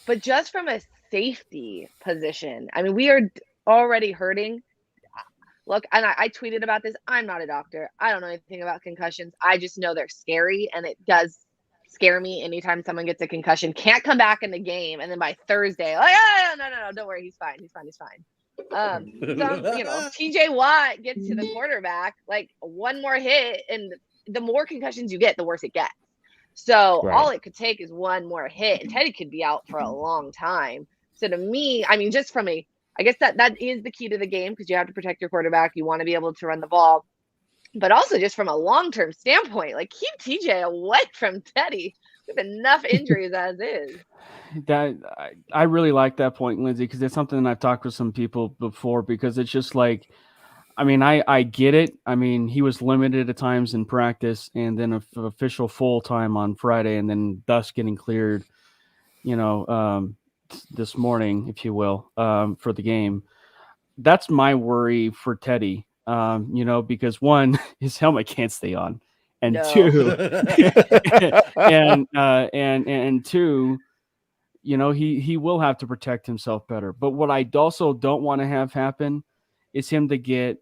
H: but just from a safety position, I mean, we are already hurting. look, and I tweeted about this. I'm not a doctor. I don't know anything about concussions. I just know they're scary, and it does scare me anytime someone gets a concussion, can't come back in the game, and then by Thursday, like, no, don't worry, he's fine. TJ Watt gets to the quarterback, like one more hit, and the more concussions you get, the worse it gets. So all it could take is one more hit, and Teddy could be out for a long time. So to me, I mean, just from I guess that is the key to the game, because you have to protect your quarterback. You want to be able to run the ball. But also just from a long-term standpoint, like keep TJ away from Teddy. We have enough injuries as is.
F: That I really like that point, Lindsay, because it's something that I've talked with some people before, because it's just like, I mean, I get it. I mean, he was limited at times in practice, and then official full time on Friday, and then thus getting cleared, this morning, if you will, for the game. That's my worry for Teddy. Because one, his helmet can't stay on, and two, and two, he will have to protect himself better. But what I also don't want to have happen is him to get,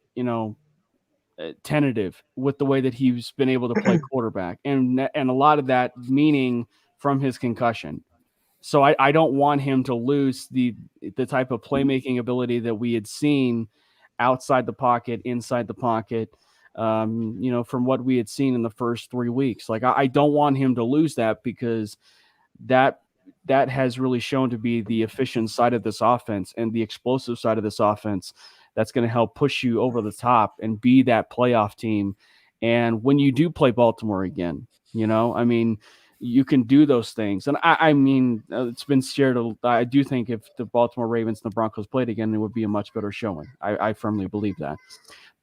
F: tentative with the way that he's been able to play quarterback, and a lot of that meaning from his concussion. So I don't want him to lose the type of playmaking ability that we had seen outside the pocket, inside the pocket, from what we had seen in the first 3 weeks. Like, I don't want him to lose that, because that has really shown to be the efficient side of this offense and the explosive side of this offense that's going to help push you over the top and be that playoff team. And when you do play Baltimore again, you can do those things. And I mean, it's been shared. I do think if the Baltimore Ravens and the Broncos played again, it would be a much better showing. I firmly believe that.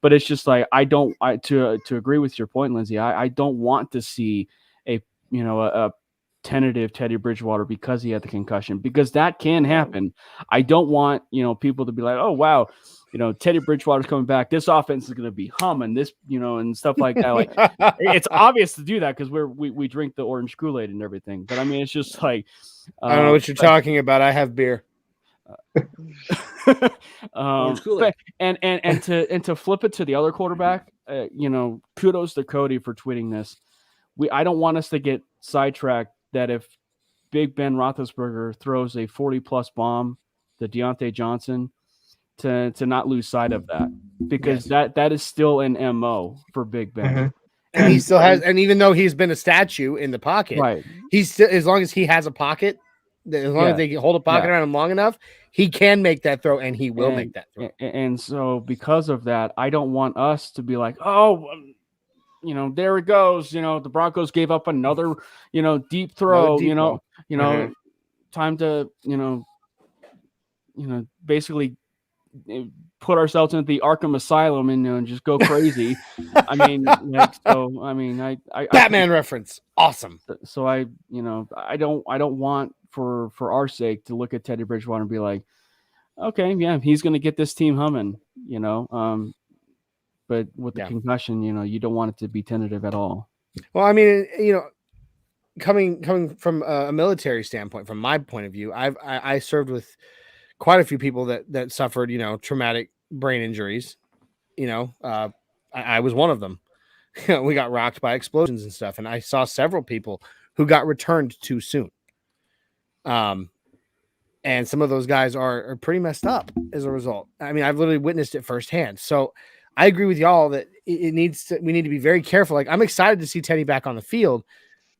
F: But it's just like, to agree with your point, Lindsay, I don't want to see a tentative Teddy Bridgewater because he had the concussion, because that can happen. I don't want, people to be like, oh, wow, Teddy Bridgewater's coming back. This offense is going to be humming this, and stuff like that. Like, it's obvious to do that because we drink the orange Kool-Aid and everything. But I mean, it's just like,
C: I don't know what you're talking about. I have beer.
F: And to flip it to the other quarterback, kudos to Cody for tweeting this. I don't want us to get sidetracked that if Big Ben Roethlisberger throws a 40-plus bomb to Deontay Johnson, to not lose sight of that, because that is still an MO for Big Ben.
C: Mm-hmm. And he still has, and even though he's been a statue in the pocket,
F: right?
C: He's still, as long as he has a pocket, as long as they hold a pocket around him long enough, he can make that throw, and he will make that throw.
F: And so because of that, I don't want us to be like, oh, there it goes. The Broncos gave up another, deep throw, time to, basically put ourselves into the Arkham Asylum and just go crazy. I mean,
C: Batman reference. Awesome.
F: So I don't want for our sake to look at Teddy Bridgewater and be like, okay, yeah, he's going to get this team humming, but with the concussion, you don't want it to be tentative at all.
C: Well, I mean, coming from a military standpoint, from my point of view, I served with quite a few people that suffered, traumatic brain injuries. I was one of them. We got rocked by explosions and stuff, and I saw several people who got returned too soon. And some of those guys are pretty messed up as a result. I mean, I've literally witnessed it firsthand. So I agree with y'all that we need to be very careful. Like, I'm excited to see Teddy back on the field,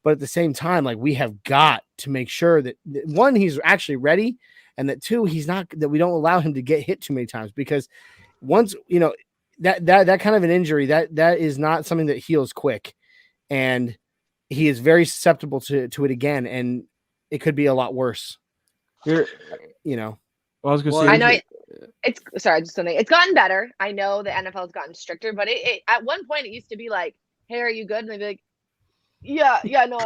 C: but at the same time, like, we have got to make sure that one, he's actually ready, and that two, that we don't allow him to get hit too many times, because once, that kind of an injury, that is not something that heals quick, and he is very susceptible to it again, and it could be a lot worse.
F: Well, I was going to say,
H: I know it's gotten better. I know the NFL has gotten stricter, but it at one point it used to be like, hey, are you good? And they'd be like, yeah, no,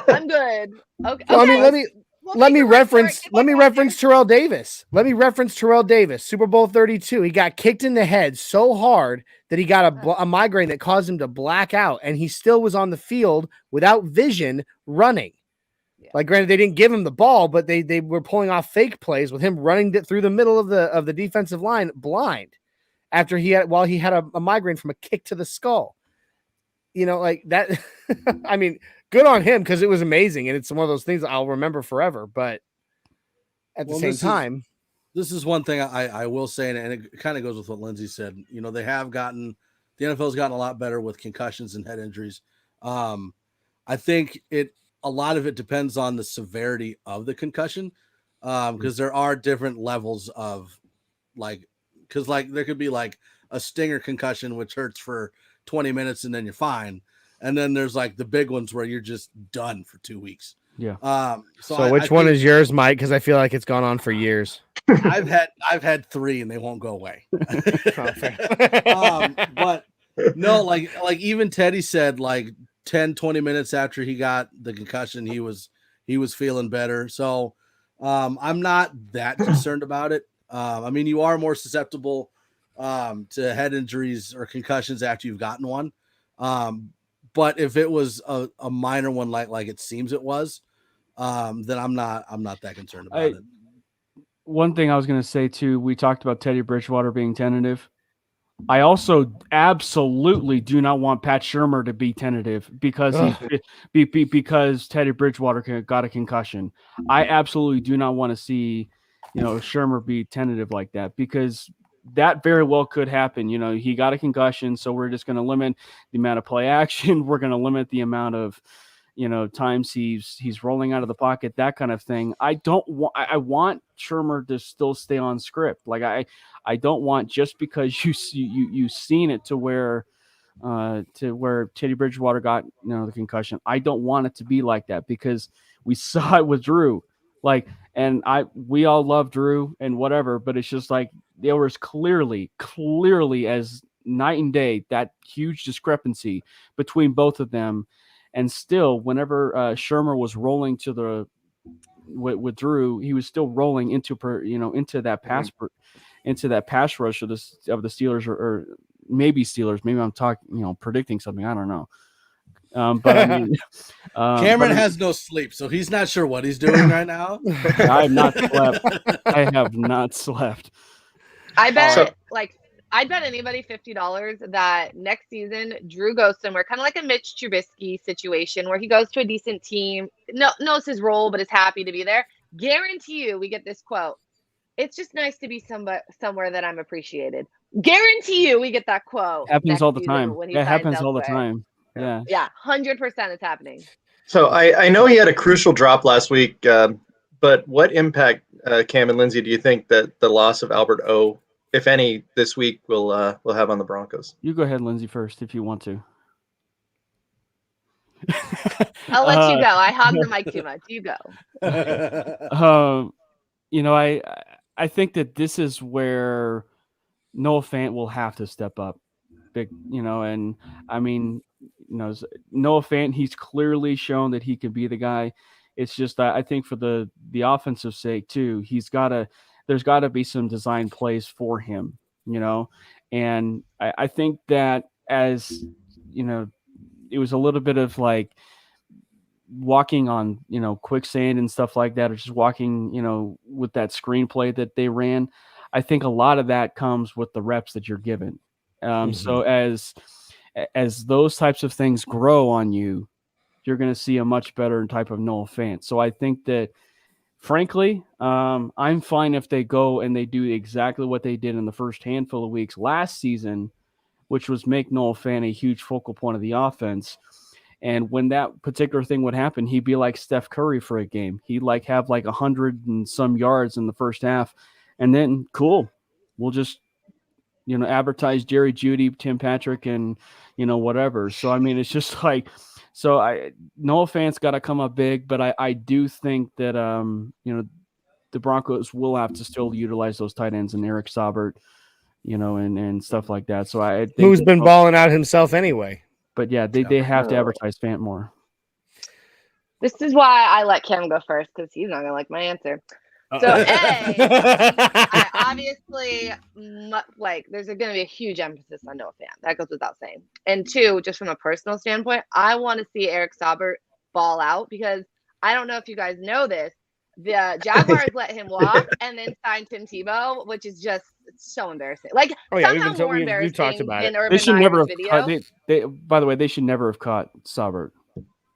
H: I'm good. Okay.
C: Well, I mean, let me reference Terrell Davis. Super Bowl 32. He got kicked in the head so hard that he got a migraine that caused him to black out, and he still was on the field without vision running. Yeah. Like, granted, they didn't give him the ball, but they were pulling off fake plays with him running through the middle of the defensive line blind. after he had a migraine from a kick to the skull. You know, like that. I mean, good on him because it was amazing, and it's one of those things I'll remember forever. But at the same time,
G: this is one thing I will say, and it kind of goes with what Lindsay said. You know, the NFL's gotten a lot better with concussions and head injuries. I think a lot of it depends on the severity of the concussion, because there are different levels of because there could be like a stinger concussion, which hurts for 20 minutes and then you're fine. And then there's like the big ones where you're just done for 2 weeks.
F: Yeah.
C: So which one is yours, Mike? Because I feel like it's gone on for years.
G: I've had 3 and they won't go away. But no, like even Teddy said, like 10, 20 minutes after he got the concussion, he was feeling better. So I'm not that concerned about it. I mean, you are more susceptible to head injuries or concussions after you've gotten one. But if it was a minor one, like it seems it was, then I'm not that concerned about it.
F: One thing I was going to say too, we talked about Teddy Bridgewater being tentative. I also absolutely do not want Pat Shurmur to be tentative because because Teddy Bridgewater got a concussion. I absolutely do not want to see, Shurmur be tentative like that, because that very well could happen. He got a concussion, so we're just going to limit the amount of play action. We're going to limit the amount of, times he's rolling out of the pocket, that kind of thing. I want Shurmur to still stay on script. Like I don't want, just because you've seen it to where Teddy Bridgewater got the concussion. I don't want it to be like that, because we saw it with Drew. We all love Drew and whatever, but it's just like there was clearly as night and day that huge discrepancy between both of them. And still, whenever Shurmur was rolling with Drew, he was still rolling into that pass rush of the Steelers, or maybe Steelers. Maybe I'm talking, predicting something. I don't know. But I mean,
G: Cameron has no sleep, so he's not sure what he's doing right now.
F: I have not slept. I have not slept.
H: I'd bet anybody $50 that next season Drew goes somewhere, kind of like a Mitch Trubisky situation, where he goes to a decent team, knows his role, but is happy to be there. Guarantee you we get this quote: "It's just nice to be somewhere that I'm appreciated." Guarantee you we get that quote.
F: Happens all the time. That happens all the time.
H: Yeah, 100% it's happening.
E: So I know he had a crucial drop last week, but what impact, Cam and Lindsay, do you think that the loss of Albert O, if any, this week will have on the Broncos?
F: You go ahead, Lindsay, first, if you want to.
H: I'll let you go. I hog the mic too much. You go.
F: I think that this is where Noah Fant will have to step up. Big, and I mean, Noah Fant, he's clearly shown that he can be the guy. It's just, I think for the offensive sake too, there's got to be some design plays for him, and I think that, as it was a little bit of like walking on, quicksand and stuff like that, or just walking, with that screenplay that they ran. I think a lot of that comes with the reps that you're given. So as those types of things grow on you, you're going to see a much better type of Noah Fant. So I think that, frankly, I'm fine if they go and they do exactly what they did in the first handful of weeks last season, which was make Noah Fant a huge focal point of the offense. And when that particular thing would happen, he'd be like Steph Curry for a game. He'd have 100 and some yards in the first half. And then, cool, we'll just, advertise Jerry Jeudy, Tim Patrick, and, whatever. So, I mean, it's just Noah Fant's got to come up big, but I do think that, the Broncos will have to still utilize those tight ends and Eric Saubert, and stuff like that. So I think
C: who's been balling out himself anyway.
F: But yeah, they have to advertise Fant more.
H: This is why I let Cam go first, because he's not gonna like my answer. So I obviously there's going to be a huge emphasis on Noah Fant. That goes without saying. And 2, just from a personal standpoint, I want to see Eric Saubert ball out, because I don't know if you guys know this, The Jaguars let him walk and then signed Tim Tebow, which is just so embarrassing. Like, somehow more embarrassing
C: we've talked about
H: than
C: it.
H: Urban
F: They should
H: Meyer's
F: never have
H: video.
F: caught, by the way, they should never have caught Saubert.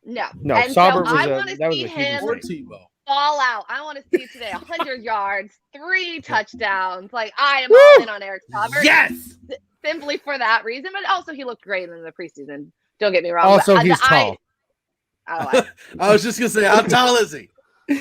H: No.
C: And
H: so
C: was
H: I
C: a
H: want to
C: that was
H: see
C: a huge
H: him
C: mistake.
H: fall out. I want to see today 100 yards, 3 touchdowns. Like, I am all in on Eric Saubert.
G: Yes.
H: Simply for that reason, but also he looked great in the preseason. Don't get me wrong.
C: Also, he's tall.
H: I
G: was just gonna say, how tall is he?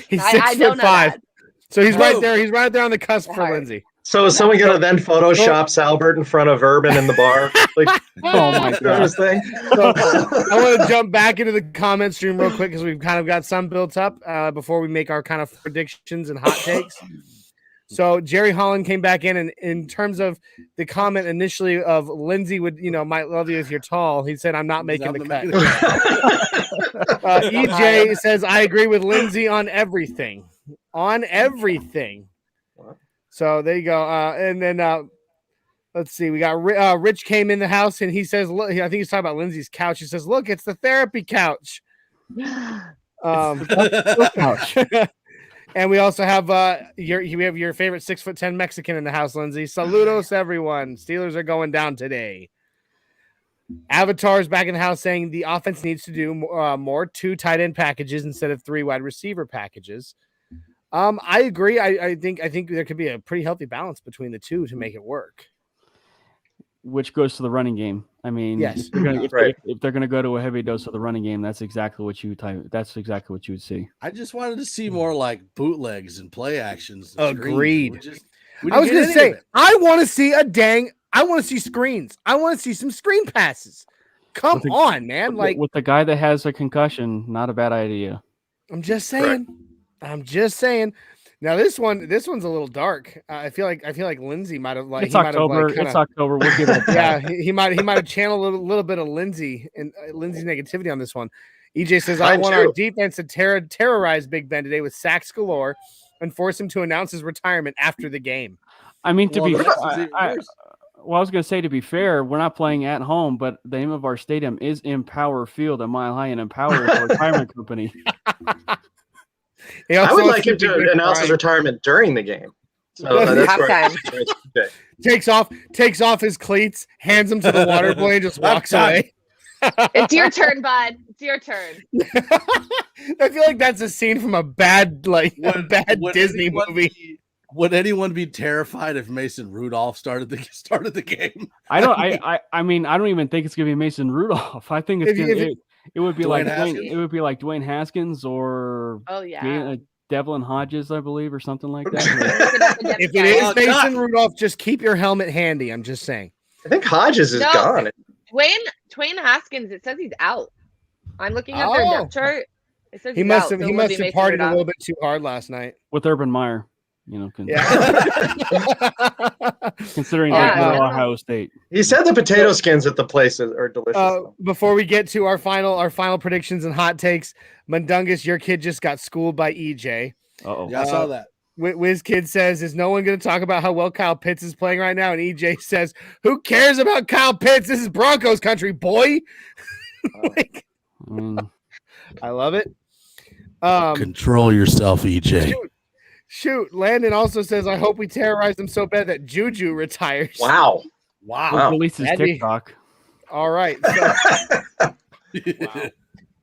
C: He's
H: I don't know
C: 6'5".
H: that.
C: So he's right there. He's right there on the cusp for Lindsay.
E: So is someone gonna then Photoshop Salbert in front of Urban in the bar? Like,
F: Oh my god!
C: So, I want to jump back into the comment stream real quick because we've kind of got some built up before we make our kind of predictions and hot takes. So Jerry Holland came back in, and in terms of the comment initially of Lindsay would, might love you if you're tall. He said, "I'm not making the cut." EJ says, "I agree with Lindsay on everything." On everything. So there you go. And then let's see. We got Rich came in the house and he says, look, I think he's talking about Lindsay's couch. He says, look, it's the therapy couch. Couch. And we also have we have your favorite 6'10" Mexican in the house, Lindsay. Saludos, everyone. Steelers are going down today. Avatar's back in the house saying the offense needs to do more 2 tight end packages instead of 3 wide receiver packages. I agree. I think there could be a pretty healthy balance between the two to make it work.
F: Which goes to the running game. I mean,
C: yes,
F: if they're going to go to a heavy dose of the running game, that's exactly what you would see.
G: I just wanted to see more like bootlegs and play actions. And
C: agreed.
G: I was going to say,
C: I want to see screens. I want to see some screen passes. Come on, man.
F: With the guy that has a concussion, not a bad idea.
C: I'm just saying. Now this one's a little dark. I feel like Lindsay might have
F: It's October. It's October. We'll give it.
C: Yeah, he might have channeled a little bit of Lindsay and Lindsay's negativity on this one. EJ says, I want our defense to terrorize Big Ben today with sacks galore and force him to announce his retirement after the game.
F: I mean, to be fair, I was going to say, to be fair, we're not playing at home, but the name of our stadium is Empower Field at Mile High, and Empower is a retirement company.
E: I would like him to announce his retirement during the game. So that's
C: takes off his cleats, hands them to the water boy, and just walks away.
H: It's your turn, bud. It's your turn.
C: I feel like that's a scene from a bad Disney movie.
G: Would anyone be terrified if Mason Rudolph started the game?
F: I mean, I don't even think it's gonna be Mason Rudolph. I think it would be like Dwayne Haskins or Devlin Hodges, I believe, or something like that.
C: If it is Mason Rudolph, just keep your helmet handy. I'm just saying.
E: I think Hodges is gone.
H: Dwayne Haskins, it says he's out. I'm looking at their depth chart. It says
C: he must have partied a little bit too hard last night
F: with Urban Meyer. Considering Ohio State.
E: He said the potato skins at the place are delicious.
C: Before we get to our final predictions and hot takes, Mundungus, your kid just got schooled by EJ.
G: Yeah, I saw that.
C: Wiz Kid says, is no one going to talk about how well Kyle Pitts is playing right now? And EJ says, who cares about Kyle Pitts? This is Broncos country, boy. I love it.
G: Control yourself, EJ.
C: Shoot, Landon also says, I hope we terrorize them so bad that Juju retires.
E: Wow.
F: Releases TikTok.
C: All right.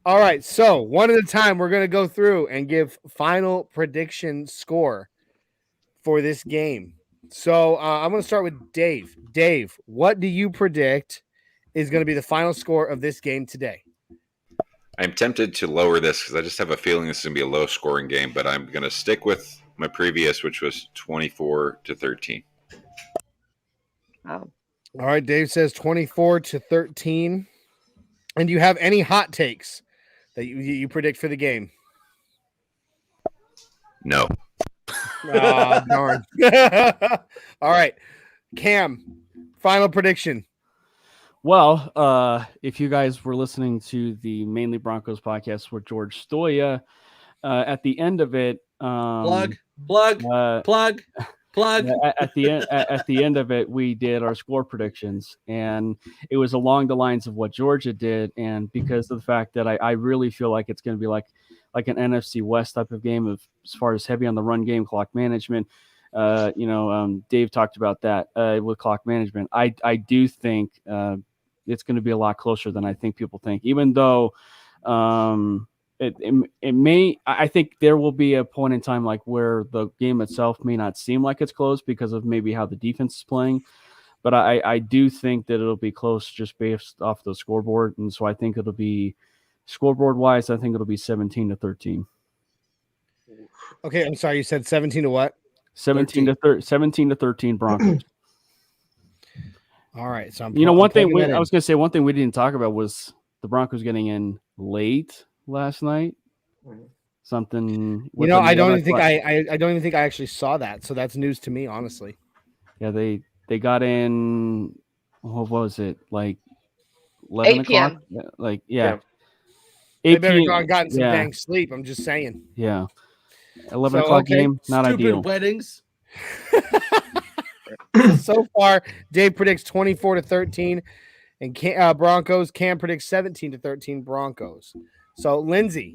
C: All right. So one at a time, we're going to go through and give final prediction score for this game. So I'm going to start with Dave. Dave, what do you predict is going to be the final score of this game today?
D: I'm tempted to lower this because I just have a feeling this is going to be a low scoring game, but I'm going to stick with my previous, which was 24-13.
H: Wow.
C: All right. Dave says 24-13. And do you have any hot takes that you predict for the game?
D: No.
C: Oh, darn. All right. Cam, final prediction.
F: Well, if you guys were listening to the Mainly Broncos podcast with George Stoya, at the end of it,
G: plug.
F: At the end of it, we did our score predictions, and it was along the lines of what Georgia did. And because of the fact that I really feel like it's going to be like like an NFC West type of game as far as heavy on the run game, clock management. Dave talked about that with clock management. I do think it's going to be a lot closer than I think people think, even though it may. I think there will be a point in time like where the game itself may not seem like it's close because of maybe how the defense is playing. But I do think that it'll be close just based off the scoreboard. And so I think it'll be scoreboard-wise, I think it'll be 17-13.
C: Okay, I'm sorry. You said 17 to what?
F: 17-13 Broncos.
C: All right. So
F: one thing I was going to say, one thing we didn't talk about was the Broncos getting in late last night. Something.
C: I don't even think I don't even think I actually saw that. So that's news to me, honestly.
F: Yeah, they got in. What was it, like 11 o'clock? Yeah.
C: They better have gotten some dang sleep. I'm just saying.
F: Yeah. 11 o'clock game, not
G: Stupid
F: ideal.
G: Weddings.
C: So far, Dave predicts 24-13, and Broncos. Cam predicts 17-13 Broncos. So, Lindsay,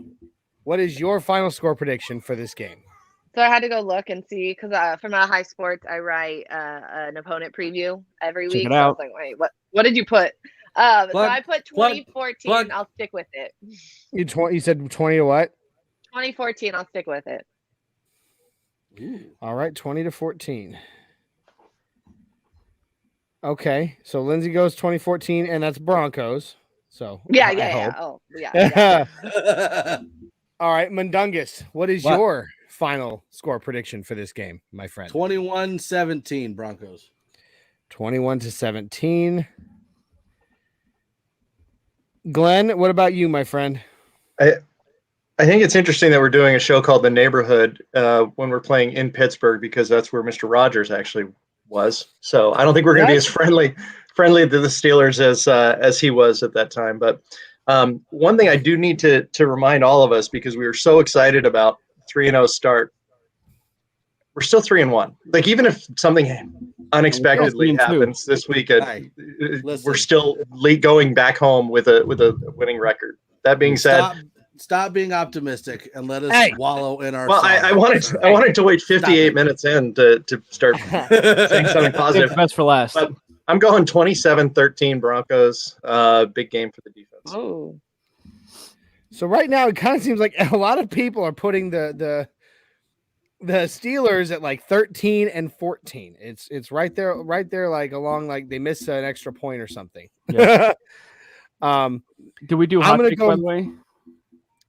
C: what is your final score prediction for this game?
H: So I had to go look and see because from High Sports, I write an opponent preview every week.
F: Check it out.
H: So I was like, wait, what did you put? So I put 2014. I'll stick with it.
C: You said 20 to what?
H: 2014. I'll stick with it.
C: Ooh. All right, 20-14. Okay, so Lindsay goes 2014, and that's Broncos. So
H: yeah. Oh, yeah.
C: All right, Mundungus, what is your final score prediction for this game, my friend?
G: 21-17 Broncos.
C: 21-17. Glenn, what about you, my friend?
E: I think it's interesting that we're doing a show called The Neighborhood when we're playing in Pittsburgh because that's where Mr. Rogers actually was. So I don't think we're going to be as friendly to the Steelers as he was at that time. But one thing I do need to remind all of us, because we were so excited about 3-0 start, we're still 3-1. Like, even if something unexpectedly happens this weekend, we're still going back home with a winning record. That being said,
G: stop being optimistic and let us wallow in our.
E: Well, I wanted to wait 58 minutes in to start saying something positive.
F: Best for last.
E: But I'm going 27-13 Broncos. Big game for the defense.
H: Oh.
C: So right now it kind of seems like a lot of people are putting the Steelers at like 13 and 14. It's right there, like along, like they missed an extra point or something.
F: Yeah. Did we do hot takes, by the way?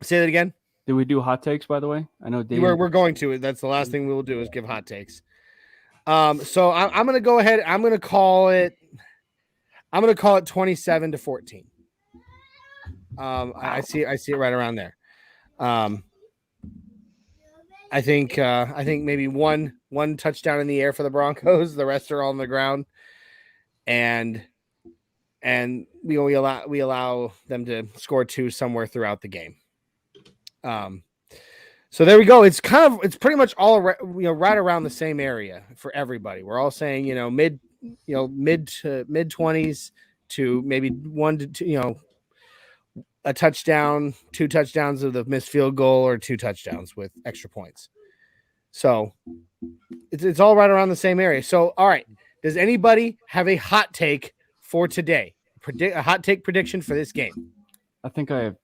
C: Say that again.
F: Did we do hot takes, by the way? I know Dave.
C: We're going to. That's the last thing we will do is give hot takes. So I'm going to go ahead. I'm going to call it 27-14. I see it right around there. I think maybe one touchdown in the air for the Broncos. The rest are all on the ground, and we allow them to score two somewhere throughout the game. So there we go. It's pretty much all right around the same area for everybody. We're all saying mid to mid 20s to maybe 1 to 2, a touchdown, 2 touchdowns of the missed field goal, or 2 touchdowns with extra points. So it's all right around the same area. So, all right. Does anybody have a hot take for today? A hot take prediction for this game?
F: I think I have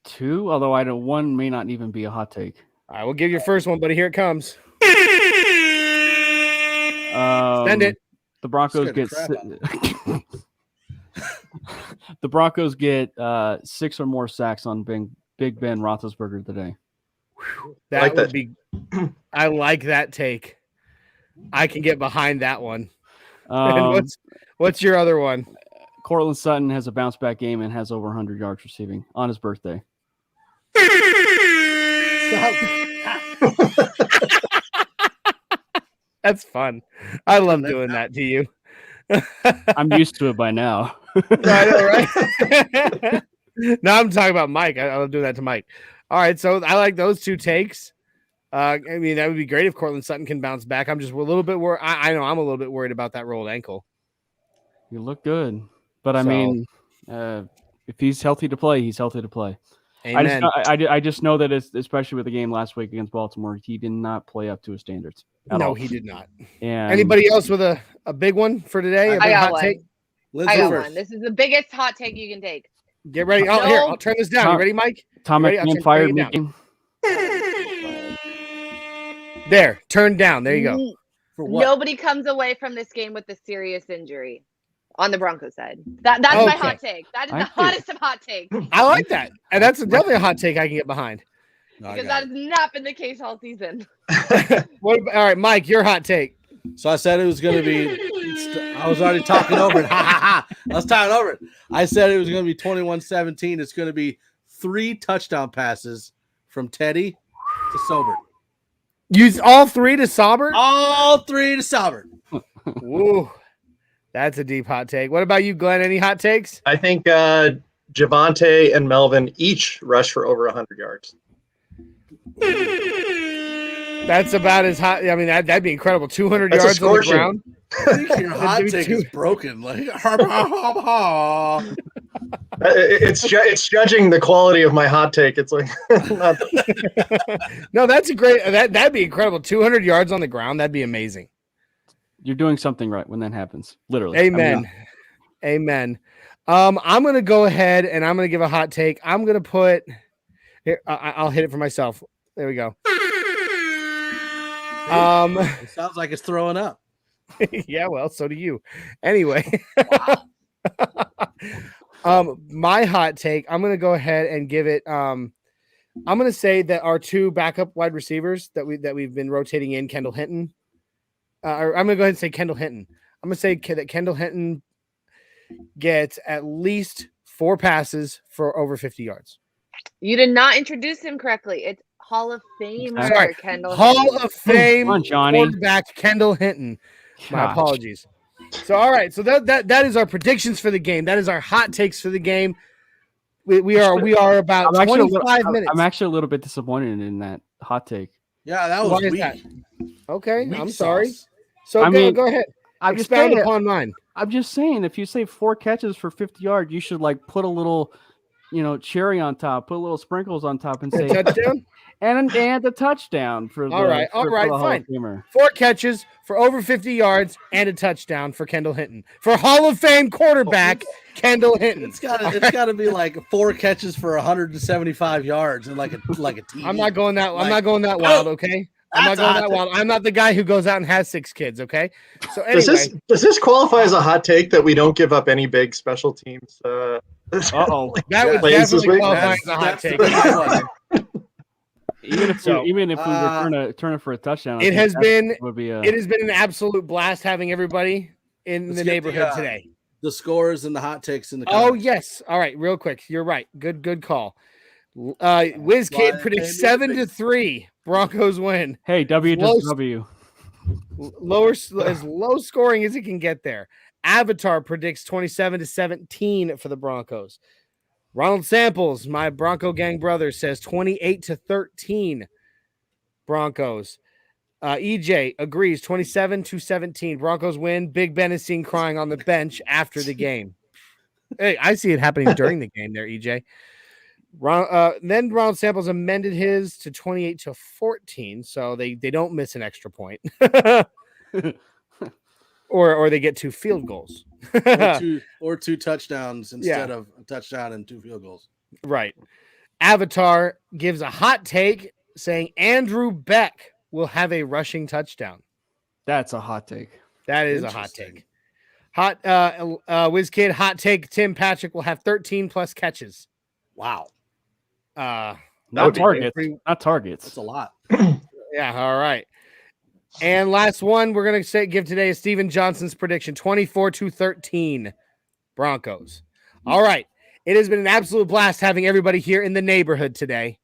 F: 2, although one may not even be a hot take.
C: I will give you your first one, buddy. Here it comes. Send it.
F: The Broncos get the Broncos get 6 or more sacks on Big Ben Roethlisberger today.
C: That would be. I like that take. I can get behind that one. What's your other one?
F: Cortland Sutton has a bounce back game and has over 100 yards receiving on his birthday.
C: That's fun. I love doing that to you.
F: I'm used to it by now.
C: I know, right? No, I'm talking about Mike. I love doing that to Mike. All right, so I like those 2 takes. I mean, that would be great if Cortland Sutton can bounce back. I'm just a little bit worried. I know I'm a little bit worried about that rolled ankle.
F: You look good, but I mean, if he's healthy to play, he's healthy to play.
C: Amen.
F: I just know that especially with the game last week against Baltimore, he did not play up to his standards.
C: No, he did not.
F: And
C: anybody else with a big one for today?
H: I got one.
C: Take?
H: I got one. This is the biggest hot take you can take.
C: Get ready. Oh, here, I'll turn this down. You ready, Mike?
F: Tom McMahon fired me.
C: There, turn down. There you go.
H: Nobody comes away from this game with a serious injury on the Broncos side. That's my hot take. That is the hottest of hot takes.
C: I like that. And that's definitely a hot take I can get behind.
H: Because that has not been the case all season.
C: All right, Mike, your hot take.
G: So I said it was going to be I was already talking over it. I was talking over it. I said it was going to be 21-17. It's going to be 3 touchdown passes from Teddy to Sobert.
C: Use all 3 to Sobert?
G: All 3 to Sobert.
C: Ooh, that's a deep hot take. What about you, Glenn? Any hot takes?
E: I think Javonte and Melvin each rush for over 100 yards.
C: That's about as hot. I mean, that'd be incredible. 200
E: That's
C: yards on the ground.
G: I think your hot take is broken. Like,
E: it's judging the quality of my hot take. It's like
C: no, that's a great. That'd be incredible. 200 yards on the ground. That'd be amazing.
F: You're doing something right when that happens. Literally.
C: Amen. Amen. I'm gonna go ahead and I'm gonna give a hot take. I'm gonna put here. I'll hit it for myself. There we go.
G: It sounds like it's throwing up.
C: Yeah, well, so do you. Anyway, my hot take, I'm going to go ahead and give it I'm going to say that our 2 backup wide receivers that we've been rotating in, Kendall Hinton. I'm going to go ahead and say Kendall Hinton. I'm going to say that Kendall Hinton gets at least 4 passes for over 50 yards.
H: You did not introduce him correctly. It's Hall of Famer,
C: Sorry.
H: Kendall
C: Hall
H: Hinton.
C: of Fame
F: Johnny.
C: quarterback Kendall Hinton. My
F: Gosh.
C: apologies. So, all right. So that is our predictions for the game. That is our hot takes for the game. We are about 25 minutes.
F: I'm actually a little bit disappointed in that hot take.
G: Yeah, that was weak.
C: That? Okay,
G: Weak
C: I'm sorry.
G: sauce.
C: So go ahead. Expound upon mine.
F: I'm just saying, if you say 4 catches for 50 yards, you should like put a little, cherry on top, put a little sprinkles on top, and say
C: touchdown.
F: And a touchdown for the
C: all right, fine. 4 catches for over 50 yards and a touchdown for Kendall Hinton. For Hall of Fame quarterback Kendall Hinton.
G: It's got to be like 4 catches for 175 yards and like a team.
C: I'm not going that wild, okay? I'm not going that wild. I'm not the guy who goes out and has 6 kids, okay? So anyway,
E: does this qualify as a hot take that we don't give up any big special teams?
C: Uh-oh. That would definitely qualify as a hot take.
F: Even if we return it for a touchdown,
C: it has been an absolute blast having everybly in the neighborhood today.
G: The scores and the hot takes in the
C: comments. Oh yes, all right, real quick. You're right. Good call. WizKid predicts 7-3. Broncos win.
F: Hey, W.
C: As low scoring as it can get there. Avatar predicts 27-17 for the Broncos. Ronald Samples, my Bronco gang brother, says 28-13 Broncos. EJ agrees 27-17 Broncos win. Big Ben is seen crying on the bench after the game. Hey, I see it happening during the game there, EJ. Then Ronald Samples amended his to 28-14, so they don't miss an extra point. Or they get 2 field goals.
G: or two touchdowns instead of a touchdown and 2 field goals.
C: Right. Avatar gives a hot take saying Andrew Beck will have a rushing touchdown.
F: That's a hot take.
C: That is a hot take. WizKid, hot take, Tim Patrick will have 13 plus catches.
G: Wow.
F: Not targets. Not targets.
G: That's a lot.
C: Yeah, all right. And last one we're going to give today is Steven Johnson's prediction, 24-13 Broncos. All right. It has been an absolute blast having everybody here in the neighborhood today.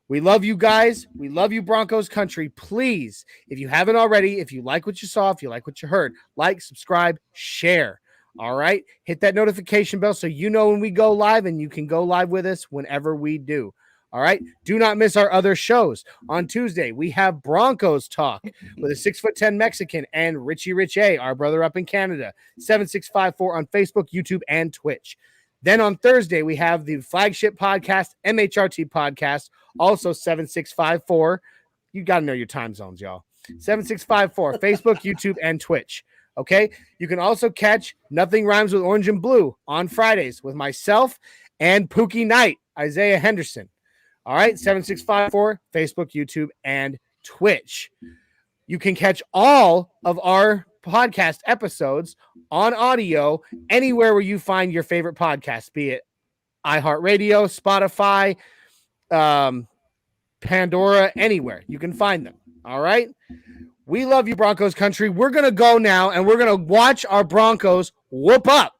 C: We love you guys. We love you, Broncos country. Please, if you haven't already, if you like what you saw, if you like what you heard, like, subscribe, share. All right. Hit that notification bell so you know when we go live, and you can go live with us whenever we do. All right. Do not miss our other shows. On Tuesday, we have Broncos Talk with a 6'10" Mexican and Richie Rich A, our brother up in Canada, 7654 on Facebook, YouTube, and Twitch. Then on Thursday, we have the flagship podcast, MHRT Podcast, also 7654. You got to know your time zones, y'all. 7654, Facebook, YouTube, and Twitch. Okay? You can also catch Nothing Rhymes with Orange and Blue on Fridays with myself and Pookie Knight, Isaiah Henderson. All right? 7654, Facebook, YouTube, and Twitch. You can catch all of our podcast episodes on audio anywhere where you find your favorite podcast, be it iHeartRadio, Spotify, Pandora, anywhere. You can find them. All right? We love you, Broncos country. We're going to go now, and we're going to watch our Broncos whoop up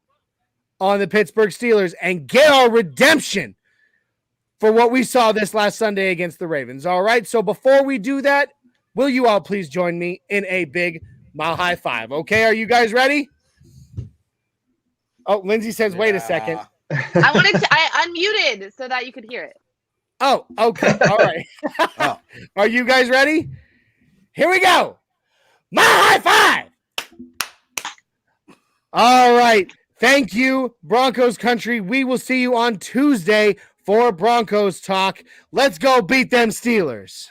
C: on the Pittsburgh Steelers and get our redemption for what we saw this last Sunday against the Ravens. All right? So before we do that, will you all please join me in a big Mile High Five? Okay, are you guys ready? Oh, Lindsay says, wait a second.
H: I unmuted so that you could hear it.
C: Oh, okay. All right.
G: Oh.
C: Are you guys ready? Here we go. Mile High Five. All right. Thank you, Broncos country. We will see you on Tuesday for Broncos Talk. Let's go beat them Steelers.